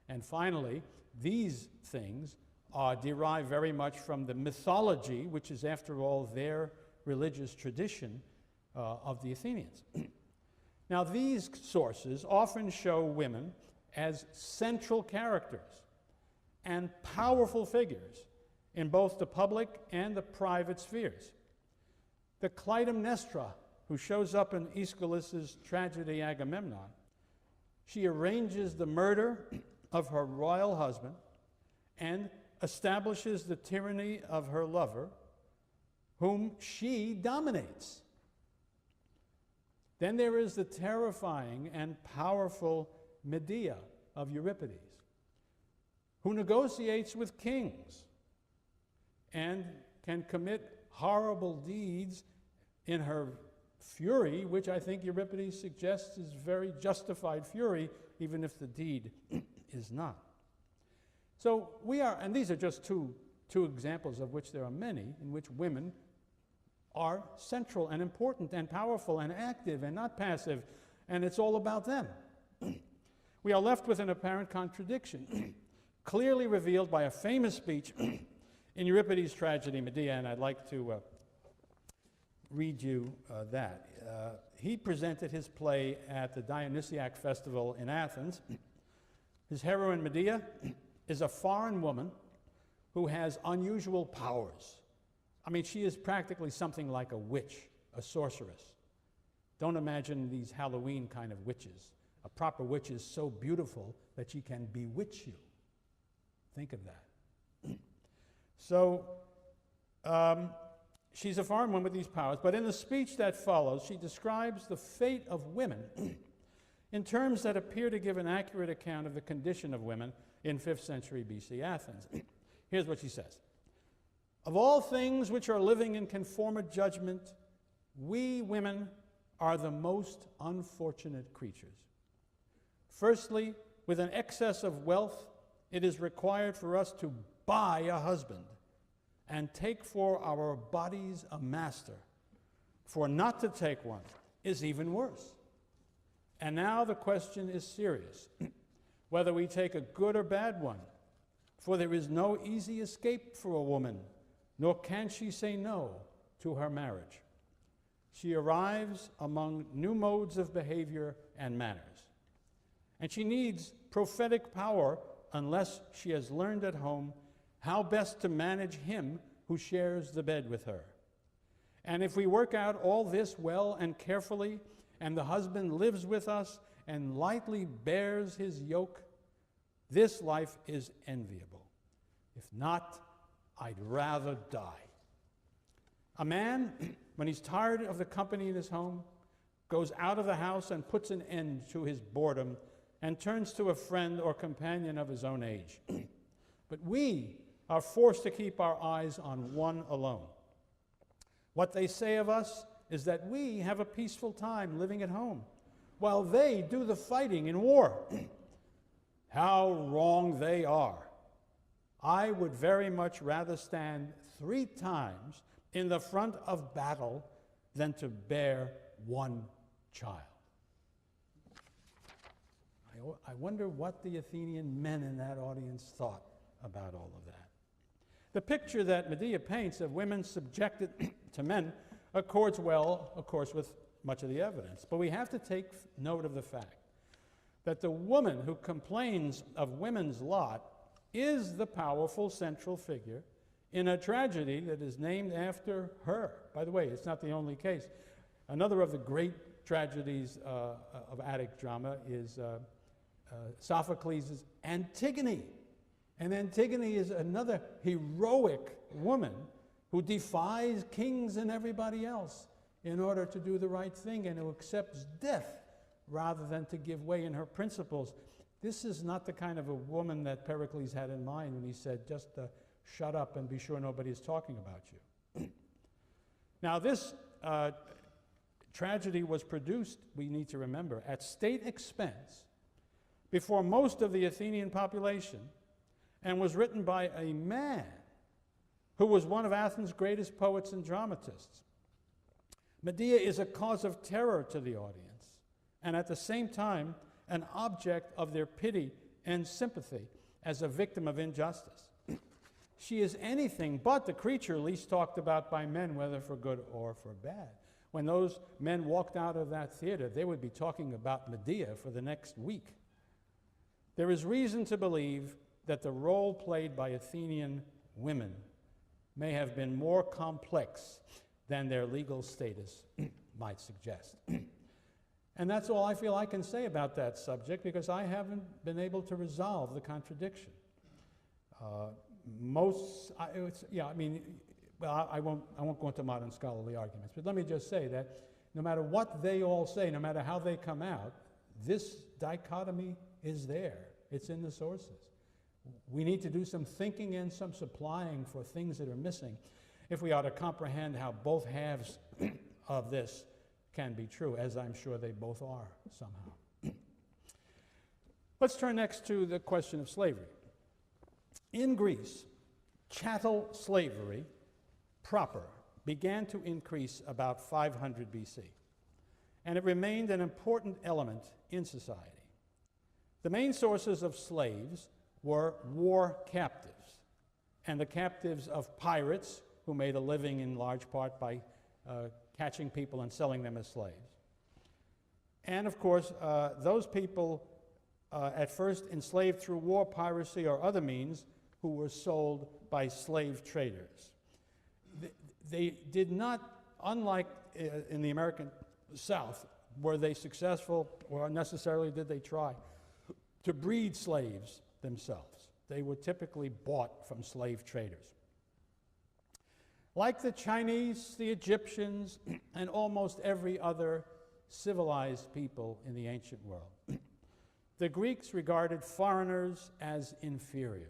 Speaker 1: And finally, these things are derived very much from the mythology, which is, after all, their religious tradition of the Athenians. Now, these sources often show women as central characters and powerful figures in both the public and the private spheres. The Clytemnestra, who shows up in Aeschylus's tragedy Agamemnon, she arranges the murder of her royal husband and establishes the tyranny of her lover, whom she dominates. Then there is the terrifying and powerful Medea of Euripides, who negotiates with kings and can commit horrible deeds in her fury, which I think Euripides suggests is very justified fury, even if the deed is not. So and these are just two examples of which there are many, in which women are central and important and powerful and active and not passive, and it's all about them. We are left with an apparent contradiction, clearly revealed by a famous speech in Euripides' tragedy Medea, and I'd like to read you that. He presented his play at the Dionysiac festival in Athens. His heroine Medea is a foreign woman who has unusual powers. I mean, she is practically something like a witch a sorceress. Don't imagine these Halloween kind of witches. A proper witch is so beautiful that she can bewitch you. Think of that. So, she's a foreign woman with these powers, but in the speech that follows, she describes the fate of women in terms that appear to give an accurate account of the condition of women in 5th century BC Athens. Here's what she says. Of all things which are living in conformate judgment, we women are the most unfortunate creatures. Firstly, with an excess of wealth, it is required for us to buy a husband and take for our bodies a master. For not to take one is even worse. And now the question is serious, whether we take a good or bad one. For there is no easy escape for a woman, nor can she say no to her marriage. She arrives among new modes of behavior and manners. And she needs prophetic power unless she has learned at home how best to manage him who shares the bed with her. And if we work out all this well and carefully, and the husband lives with us and lightly bears his yoke, this life is enviable. If not, I'd rather die. A man, when he's tired of the company in his home, goes out of the house and puts an end to his boredom and turns to a friend or companion of his own age. But we are forced to keep our eyes on one alone. What they say of us is that we have a peaceful time living at home, while they do the fighting in war. How wrong they are. I would very much rather stand 3 times in the front of battle than to bear one child. I wonder what the Athenian men in that audience thought about all of that. The picture that Medea paints of women subjected to men accords well, of course, with much of the evidence. But we have to take note of the fact that the woman who complains of women's lot is the powerful central figure in a tragedy that is named after her. By the way, it's not the only case. Another of the great tragedies of Attic drama is Sophocles' Antigone. And Antigone is another heroic woman who defies kings and everybody else in order to do the right thing and who accepts death rather than to give way in her principles. This is not the kind of a woman that Pericles had in mind when he said, just shut up and be sure nobody's talking about you. Now, this tragedy was produced, we need to remember, at state expense before most of the Athenian population, and was written by a man who was one of Athens' greatest poets and dramatists. Medea is a cause of terror to the audience, and at the same time, an object of their pity and sympathy as a victim of injustice. She is anything but the creature least talked about by men, whether for good or for bad. When those men walked out of that theater, they would be talking about Medea for the next week. There is reason to believe that the role played by Athenian women may have been more complex than their legal status might suggest. And that's all I feel I can say about that subject, because I haven't been able to resolve the contradiction. I won't go into modern scholarly arguments, but let me just say that no matter what they all say, no matter how they come out, this dichotomy is there. It's in the sources. We need to do some thinking and some supplying for things that are missing if we are to comprehend how both halves of this can be true, as I'm sure they both are somehow. Let's turn next to the question of slavery. In Greece, chattel slavery proper began to increase about 500 BC, and it remained an important element in society. The main sources of slaves were war captives, and the captives of pirates who made a living in large part by catching people and selling them as slaves. And of course, those people at first enslaved through war, piracy, or other means who were sold by slave traders. They did not, unlike in the American South, were they successful, or necessarily did they try to breed slaves themselves? They were typically bought from slave traders. Like the Chinese, the Egyptians, and almost every other civilized people in the ancient world, the Greeks regarded foreigners as inferiors.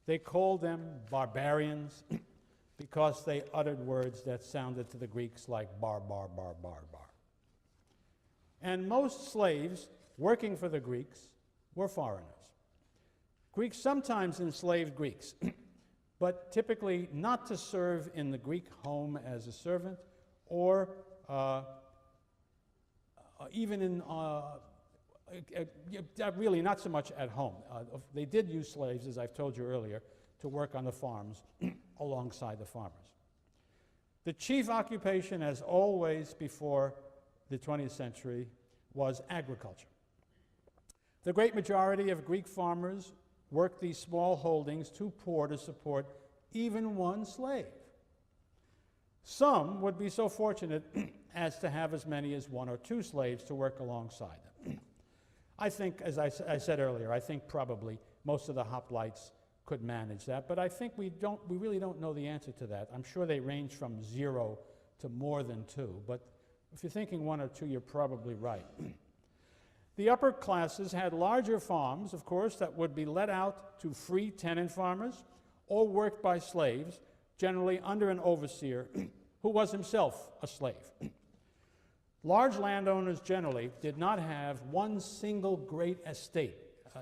Speaker 1: They called them barbarians because they uttered words that sounded to the Greeks like bar, bar, bar, bar, bar. And most slaves working for the Greeks were foreigners. Greeks sometimes enslaved Greeks, but typically not to serve in the Greek home as a servant, or even in, really not so much at home. They did use slaves, as I've told you earlier, to work on the farms alongside the farmers. The chief occupation, as always before the 20th century, was agriculture. The great majority of Greek farmers worked these small holdings too poor to support even one slave. Some would be so fortunate as to have as many as 1 or 2 slaves to work alongside them. I think, as I said earlier, I think probably most of the hoplites could manage that, but I think we really don't know the answer to that. I'm sure they range from 0 to more than 2, but if you're thinking 1 or 2, you're probably right. The upper classes had larger farms, of course, that would be let out to free tenant farmers or worked by slaves, generally under an overseer who was himself a slave. Large landowners generally did not have one single great estate.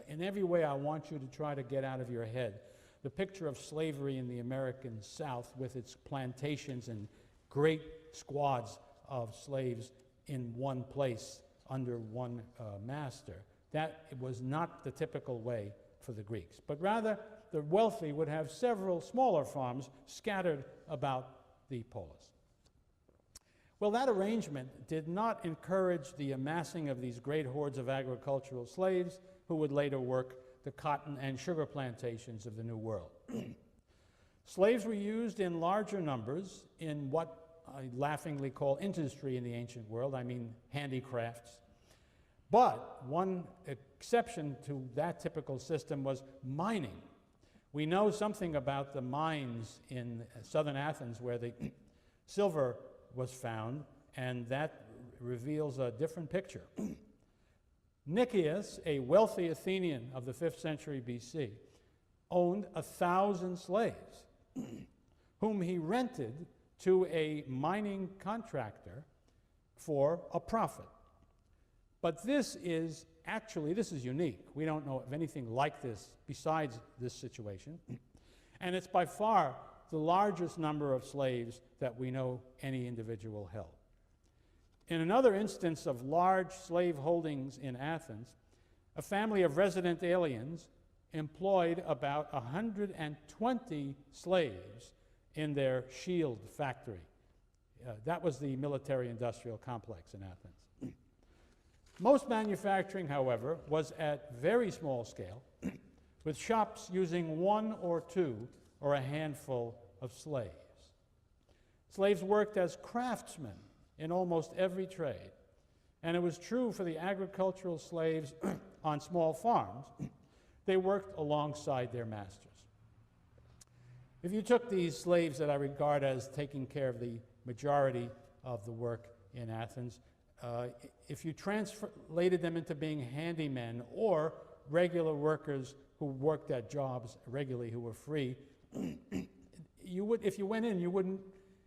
Speaker 1: In every way, I want you to try to get out of your head the picture of slavery in the American South with its plantations and great squads of slaves in one place under one master. That was not the typical way for the Greeks, but rather the wealthy would have several smaller farms scattered about the polis. Well, that arrangement did not encourage the amassing of these great hordes of agricultural slaves who would later work the cotton and sugar plantations of the New World. Slaves were used in larger numbers in what I laughingly call industry in the ancient world. I mean handicrafts. But one exception to that typical system was mining. We know something about the mines in southern Athens where the silver was found, and that reveals a different picture. Nicias, a wealthy Athenian of the 5th century BC, owned 1,000 slaves whom he rented to a mining contractor for a profit. But this is unique. We don't know of anything like this besides this situation. And it's by far the largest number of slaves that we know any individual held. In another instance of large slave holdings in Athens, a family of resident aliens employed about 120 slaves in their shield factory. That was the military-industrial complex in Athens. Most manufacturing, however, was at very small scale, with shops using 1 or 2 or a handful of slaves. Slaves worked as craftsmen in almost every trade, and it was true for the agricultural slaves on small farms. They worked alongside their masters. If you took these slaves that I regard as taking care of the majority of the work in Athens, if you translated them into being handymen or regular workers who worked at jobs regularly who were free, if you went in, you wouldn't,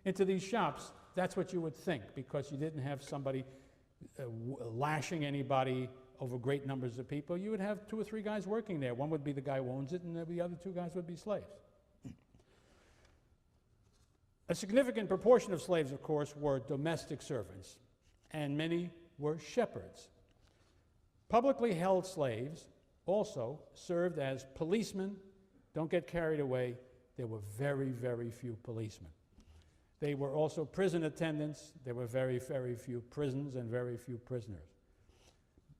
Speaker 1: into these shops, that's what you would think, because you didn't have somebody lashing anybody over great numbers of people. You would have 2 or 3 guys working there. One would be the guy who owns it, and the other 2 guys would be slaves. A significant proportion of slaves, of course, were domestic servants, and many were shepherds. Publicly held slaves also served as policemen. Don't get carried away. There were very, very few policemen. They were also prison attendants. There were very, very few prisons and very few prisoners.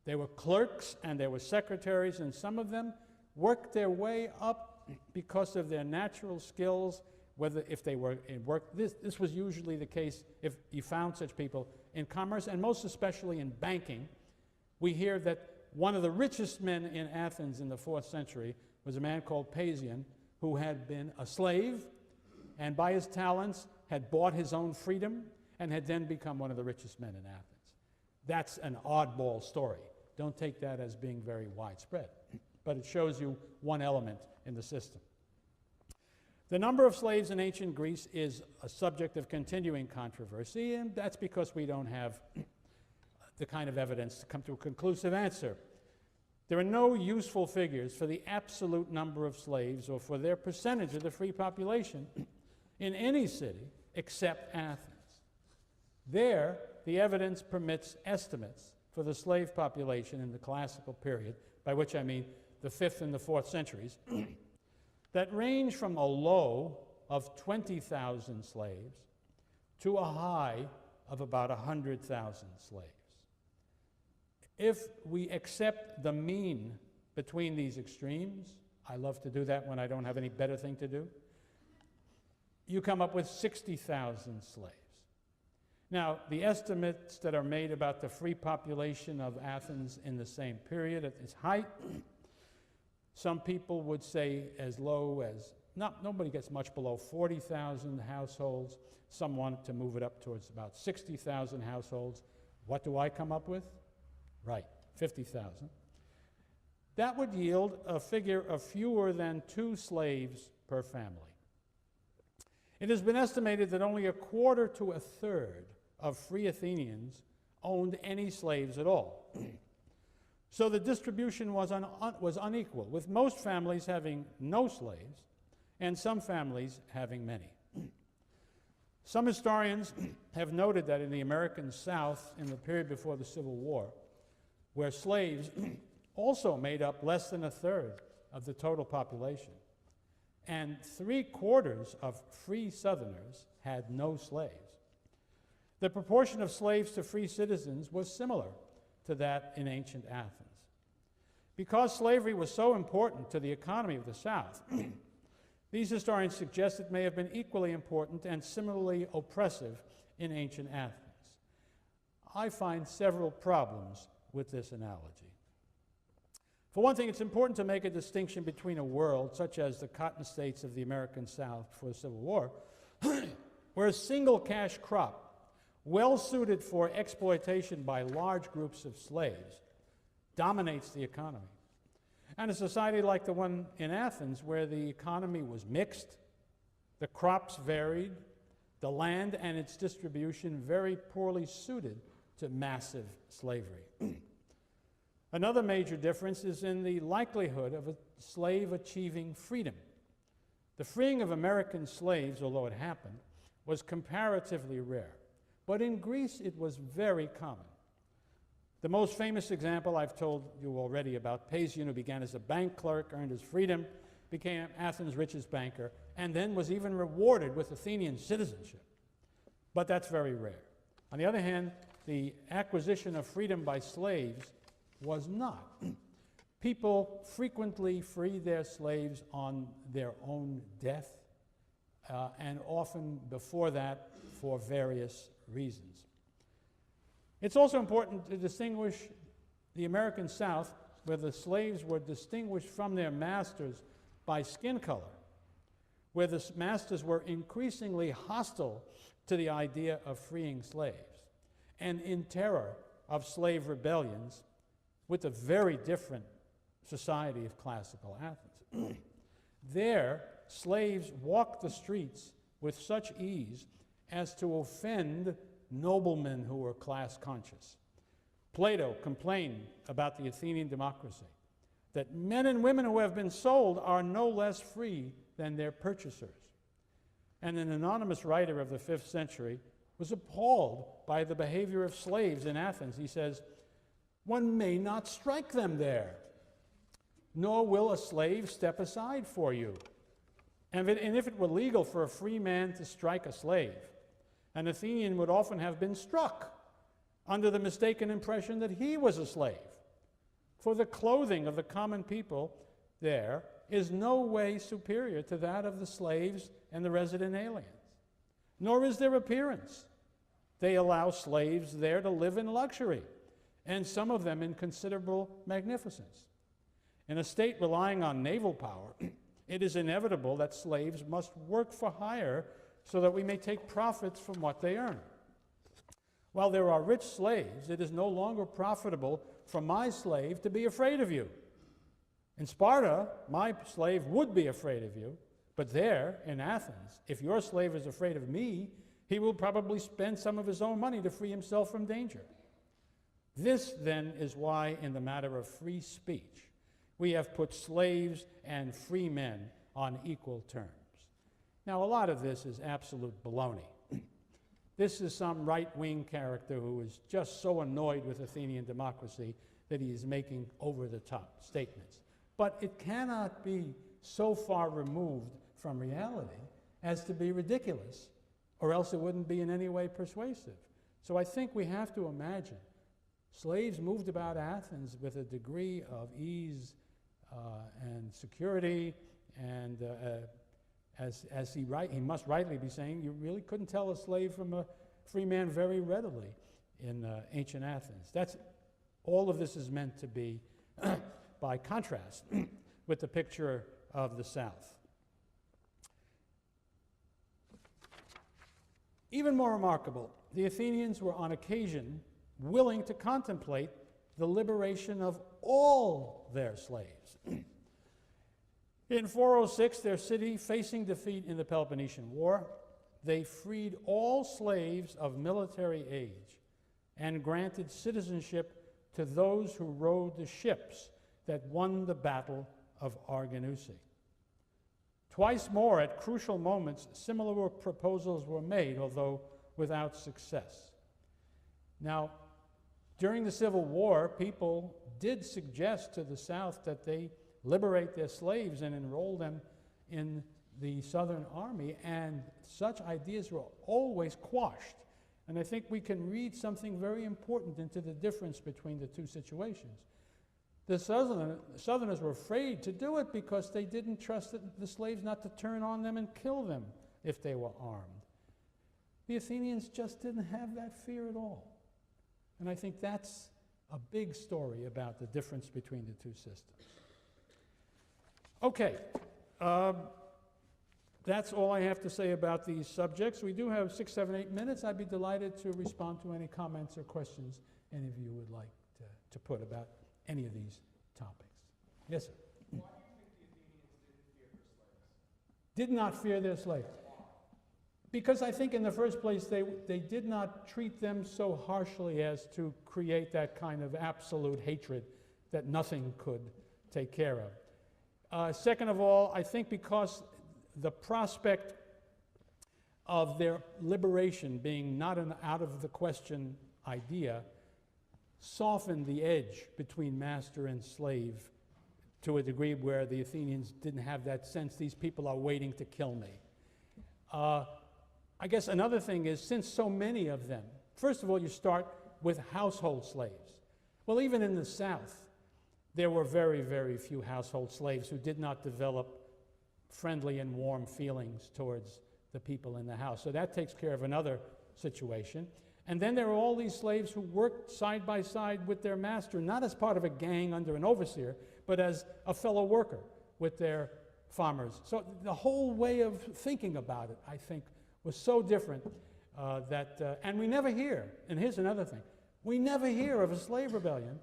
Speaker 1: They were clerks and there were secretaries, and some of them worked their way up because of their natural skills whether if they were in work. This was usually the case if you found such people in commerce, and most especially in banking. We hear that one of the richest men in Athens in the 4th century was a man called Kejgan, who had been a slave, and by his talents had bought his own freedom, and had then become one of the richest men in Athens. That's an oddball story. Don't take that as being very widespread, but it shows you one element in the system. The number of slaves in ancient Greece is a subject of continuing controversy, and that's because we don't have the kind of evidence to come to a conclusive answer. There are no useful figures for the absolute number of slaves or for their percentage of the free population in any city except Athens. There, the evidence permits estimates for the slave population in the classical period, by which I mean the 5th and the 4th centuries, that range from a low of 20,000 slaves to a high of about 100,000 slaves. If we accept the mean between these extremes, I love to do that when I don't have any better thing to do, you come up with 60,000 slaves. Now, the estimates that are made about the free population of Athens in the same period at its height, some people would say as low as, nobody gets much below 40,000 households. Some want to move it up towards about 60,000 households. What do I come up with? Right, 50,000. That would yield a figure of fewer than 2 slaves per family. It has been estimated that only a quarter to a third of free Athenians owned any slaves at all. So the distribution was unequal, with most families having no slaves and some families having many. Some historians have noted that in the American South, in the period before the Civil War, where slaves also made up less than a third of the total population, and 3/4 of free Southerners had no slaves, the proportion of slaves to free citizens was similar to that in ancient Athens. Because slavery was so important to the economy of the South, these historians suggest it may have been equally important and similarly oppressive in ancient Athens. I find several problems with this analogy. For one thing, it's important to make a distinction between a world, such as the cotton states of the American South before the Civil War, where a single cash crop, well suited for exploitation by large groups of slaves, dominates the economy, and a society like the one in Athens, where the economy was mixed, the crops varied, the land and its distribution very poorly suited to massive slavery. Another major difference is in the likelihood of a slave achieving freedom. The freeing of American slaves, although it happened, was comparatively rare. But in Greece, it was very common. The most famous example I've told you already about, Kejgan, who began as a bank clerk, earned his freedom, became Athens' richest banker, and then was even rewarded with Athenian citizenship. But that's very rare. On the other hand, the acquisition of freedom by slaves was not. People frequently freed their slaves on their own death, and often before that for various reasons. It's also important to distinguish the American South, where the slaves were distinguished from their masters by skin color, where the masters were increasingly hostile to the idea of freeing slaves, and in terror of slave rebellions with a very different society of classical Athens. There, slaves walked the streets with such ease as to offend noblemen who were class conscious. Plato complained about the Athenian democracy, that men and women who have been sold are no less free than their purchasers. And an anonymous writer of the 5th century was appalled by the behavior of slaves in Athens. He says, "One may not strike them there, nor will a slave step aside for you. And if it were legal for a free man to strike a slave, an Athenian would often have been struck under the mistaken impression that he was a slave. For the clothing of the common people there is no way superior to that of the slaves and the resident aliens, nor is their appearance. They allow slaves there to live in luxury, and some of them in considerable magnificence. In a state relying on naval power, it is inevitable that slaves must work for hire so that we may take profits from what they earn. While there are rich slaves, it is no longer profitable for my slave to be afraid of you. In Sparta, my slave would be afraid of you, but there, in Athens, if your slave is afraid of me, he will probably spend some of his own money to free himself from danger. This, then, is why, in the matter of free speech, we have put slaves and free men on equal terms. Now, a lot of this is absolute baloney. This is some right-wing character who is just so annoyed with Athenian democracy that he is making over-the-top statements. But it cannot be so far removed from reality as to be ridiculous, or else it wouldn't be in any way persuasive. So I think we have to imagine slaves moved about Athens with a degree of ease and security, and as he must rightly be saying, you really couldn't tell a slave from a free man very readily in ancient Athens. All of this is meant to be by contrast with the picture of the South. Even more remarkable, the Athenians were on occasion willing to contemplate the liberation of all their slaves. In 406, their city, facing defeat in the Peloponnesian War, they freed all slaves of military age and granted citizenship to those who rowed the ships that won the Battle of Arginusi. Twice more, at crucial moments, similar proposals were made, although without success. Now, during the Civil War, people did suggest to the South that they liberate their slaves and enroll them in the Southern Army, and such ideas were always quashed. And I think we can read something very important into the difference between the two situations. The Southerners were afraid to do it because they didn't trust the slaves not to turn on them and kill them if they were armed. The Athenians just didn't have that fear at all. And I think that's a big story about the difference between the two systems. Okay, that's all I have to say about these subjects. We do have 6, 7, 8 minutes. I'd be delighted to respond to any comments or questions any of you would like to put about any of these topics. Yes, sir?
Speaker 2: Why do you think the Athenians didn't fear their slaves?
Speaker 1: Did not fear their slaves. Because I think in the first place they did not treat them so harshly as to create that kind of absolute hatred that nothing could take care of. Second of all, I think because the prospect of their liberation being not an out-of-the-question idea softened the edge between master and slave to a degree where the Athenians didn't have that sense, these people are waiting to kill me. I guess another thing is, since so many of them, first of all, you start with household slaves. Well, even in the South, there were very, very few household slaves who did not develop friendly and warm feelings towards the people in the house. So that takes care of another situation. And then there are all these slaves who worked side by side with their master, not as part of a gang under an overseer, but as a fellow worker with their farmers. So the whole way of thinking about it, I think, was so different and we never hear, and here's another thing, we never hear of a slave rebellion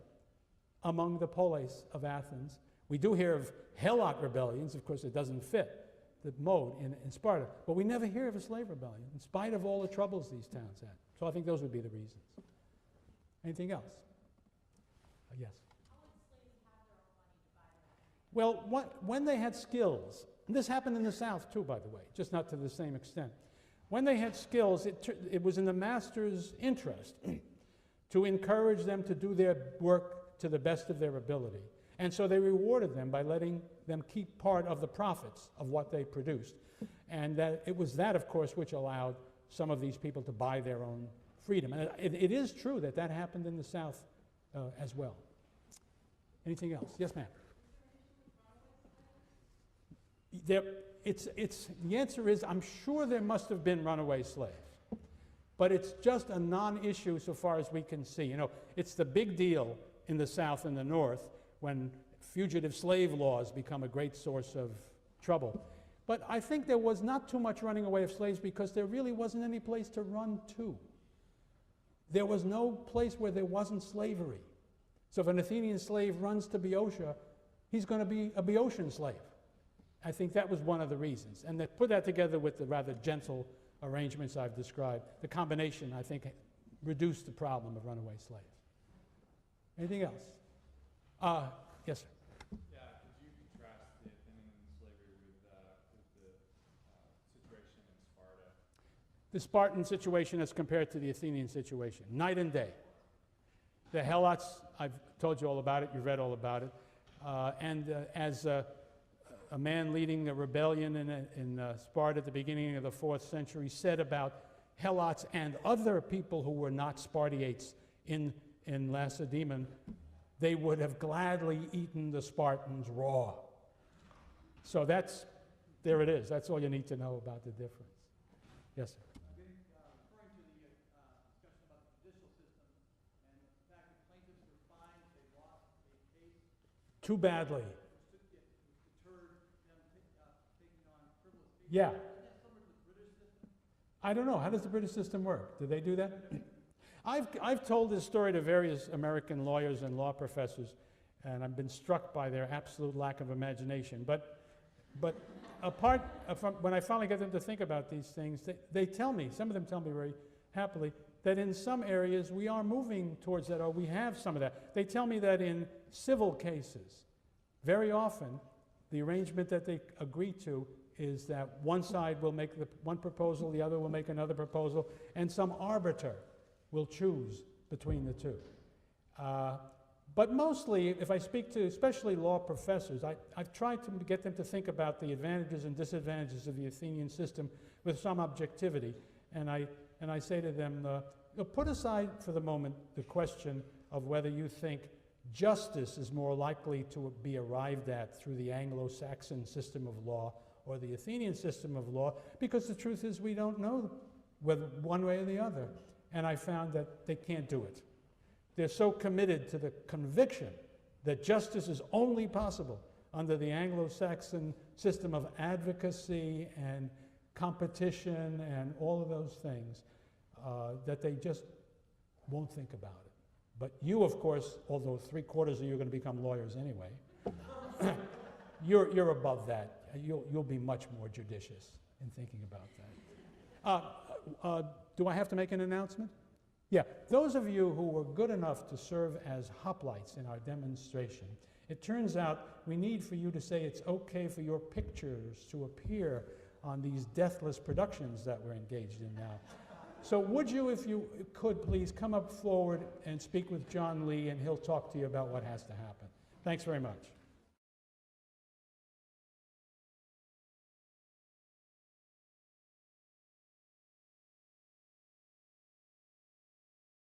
Speaker 1: among the polis of Athens. We do hear of helot rebellions. Of course, it doesn't fit the mode in Sparta, but we never hear of a slave rebellion, in spite of all the troubles these towns had. So I think those would be the reasons. Anything else? Yes?
Speaker 3: How would slaves have their own money to buy their own?
Speaker 1: Well, when they had skills, and this happened in the South too, by the way, just not to the same extent. When they had skills, it was in the master's interest to encourage them to do their work to the best of their ability. And so they rewarded them by letting them keep part of the profits of what they produced. And that it was that, of course, which allowed some of these people to buy their own freedom. And it is true that that happened in the South as well. Anything else? Yes, ma'am. The answer is, I'm sure there must have been runaway slaves. But it's just a non-issue so far as we can see. You know, it's the big deal in the South and the North when fugitive slave laws become a great source of trouble. But I think there was not too much running away of slaves because there really wasn't any place to run to. There was no place where there wasn't slavery. So if an Athenian slave runs to Boeotia, he's going to be a Boeotian slave. I think that was one of the reasons. And put that together with the rather gentle arrangements I've described, the combination, I think, reduced the problem of runaway slaves. Anything else? Yes, sir.
Speaker 2: Yeah, could you contrast the Athenian slavery with the situation in Sparta?
Speaker 1: The Spartan situation as compared to the Athenian situation, night and day. The Helots, I've told you all about it, you've read all about it. As a man leading a rebellion in Sparta at the beginning of the 4th century said about Helots and other people who were not Spartiates in Lacedaemon, they would have gladly eaten the Spartans raw. So there it is. That's all you need to know about the difference. Yes, sir.
Speaker 4: Referring to the discussion about the judicial system and the fact that plaintiffs were fined, they lost a case.
Speaker 1: Too badly.
Speaker 4: Deterred them taking on frivolous cases.
Speaker 1: Yeah.
Speaker 4: Isn't that similar to the British system?
Speaker 1: I don't know. How does the British system work? Do they do that? I've told this story to various American lawyers and law professors, and I've been struck by their absolute lack of imagination. But apart from when I finally get them to think about these things, they tell me, some of them tell me very happily, that in some areas we are moving towards that, or we have some of that. They tell me that in civil cases, very often, the arrangement that they agree to is that one side will make one proposal, the other will make another proposal, and some arbiter will choose between the two. But mostly, if I speak to especially law professors, I've tried to get them to think about the advantages and disadvantages of the Athenian system with some objectivity. And I say to them, put aside for the moment the question of whether you think justice is more likely to be arrived at through the Anglo-Saxon system of law or the Athenian system of law, because the truth is we don't know whether one way or the other. And I found that they can't do it. They're so committed to the conviction that justice is only possible under the Anglo-Saxon system of advocacy and competition and all of those things that they just won't think about it. But you, of course, although 3/4 of you are going to become lawyers anyway, you're above that. You'll be much more judicious in thinking about that. Do I have to make an announcement? Yeah, those of you who were good enough to serve as hoplites in our demonstration, it turns out we need for you to say it's okay for your pictures to appear on these deathless productions that we're engaged in now. So would you, if you could, please come up forward and speak with John Lee, and he'll talk to you about what has to happen. Thanks very much.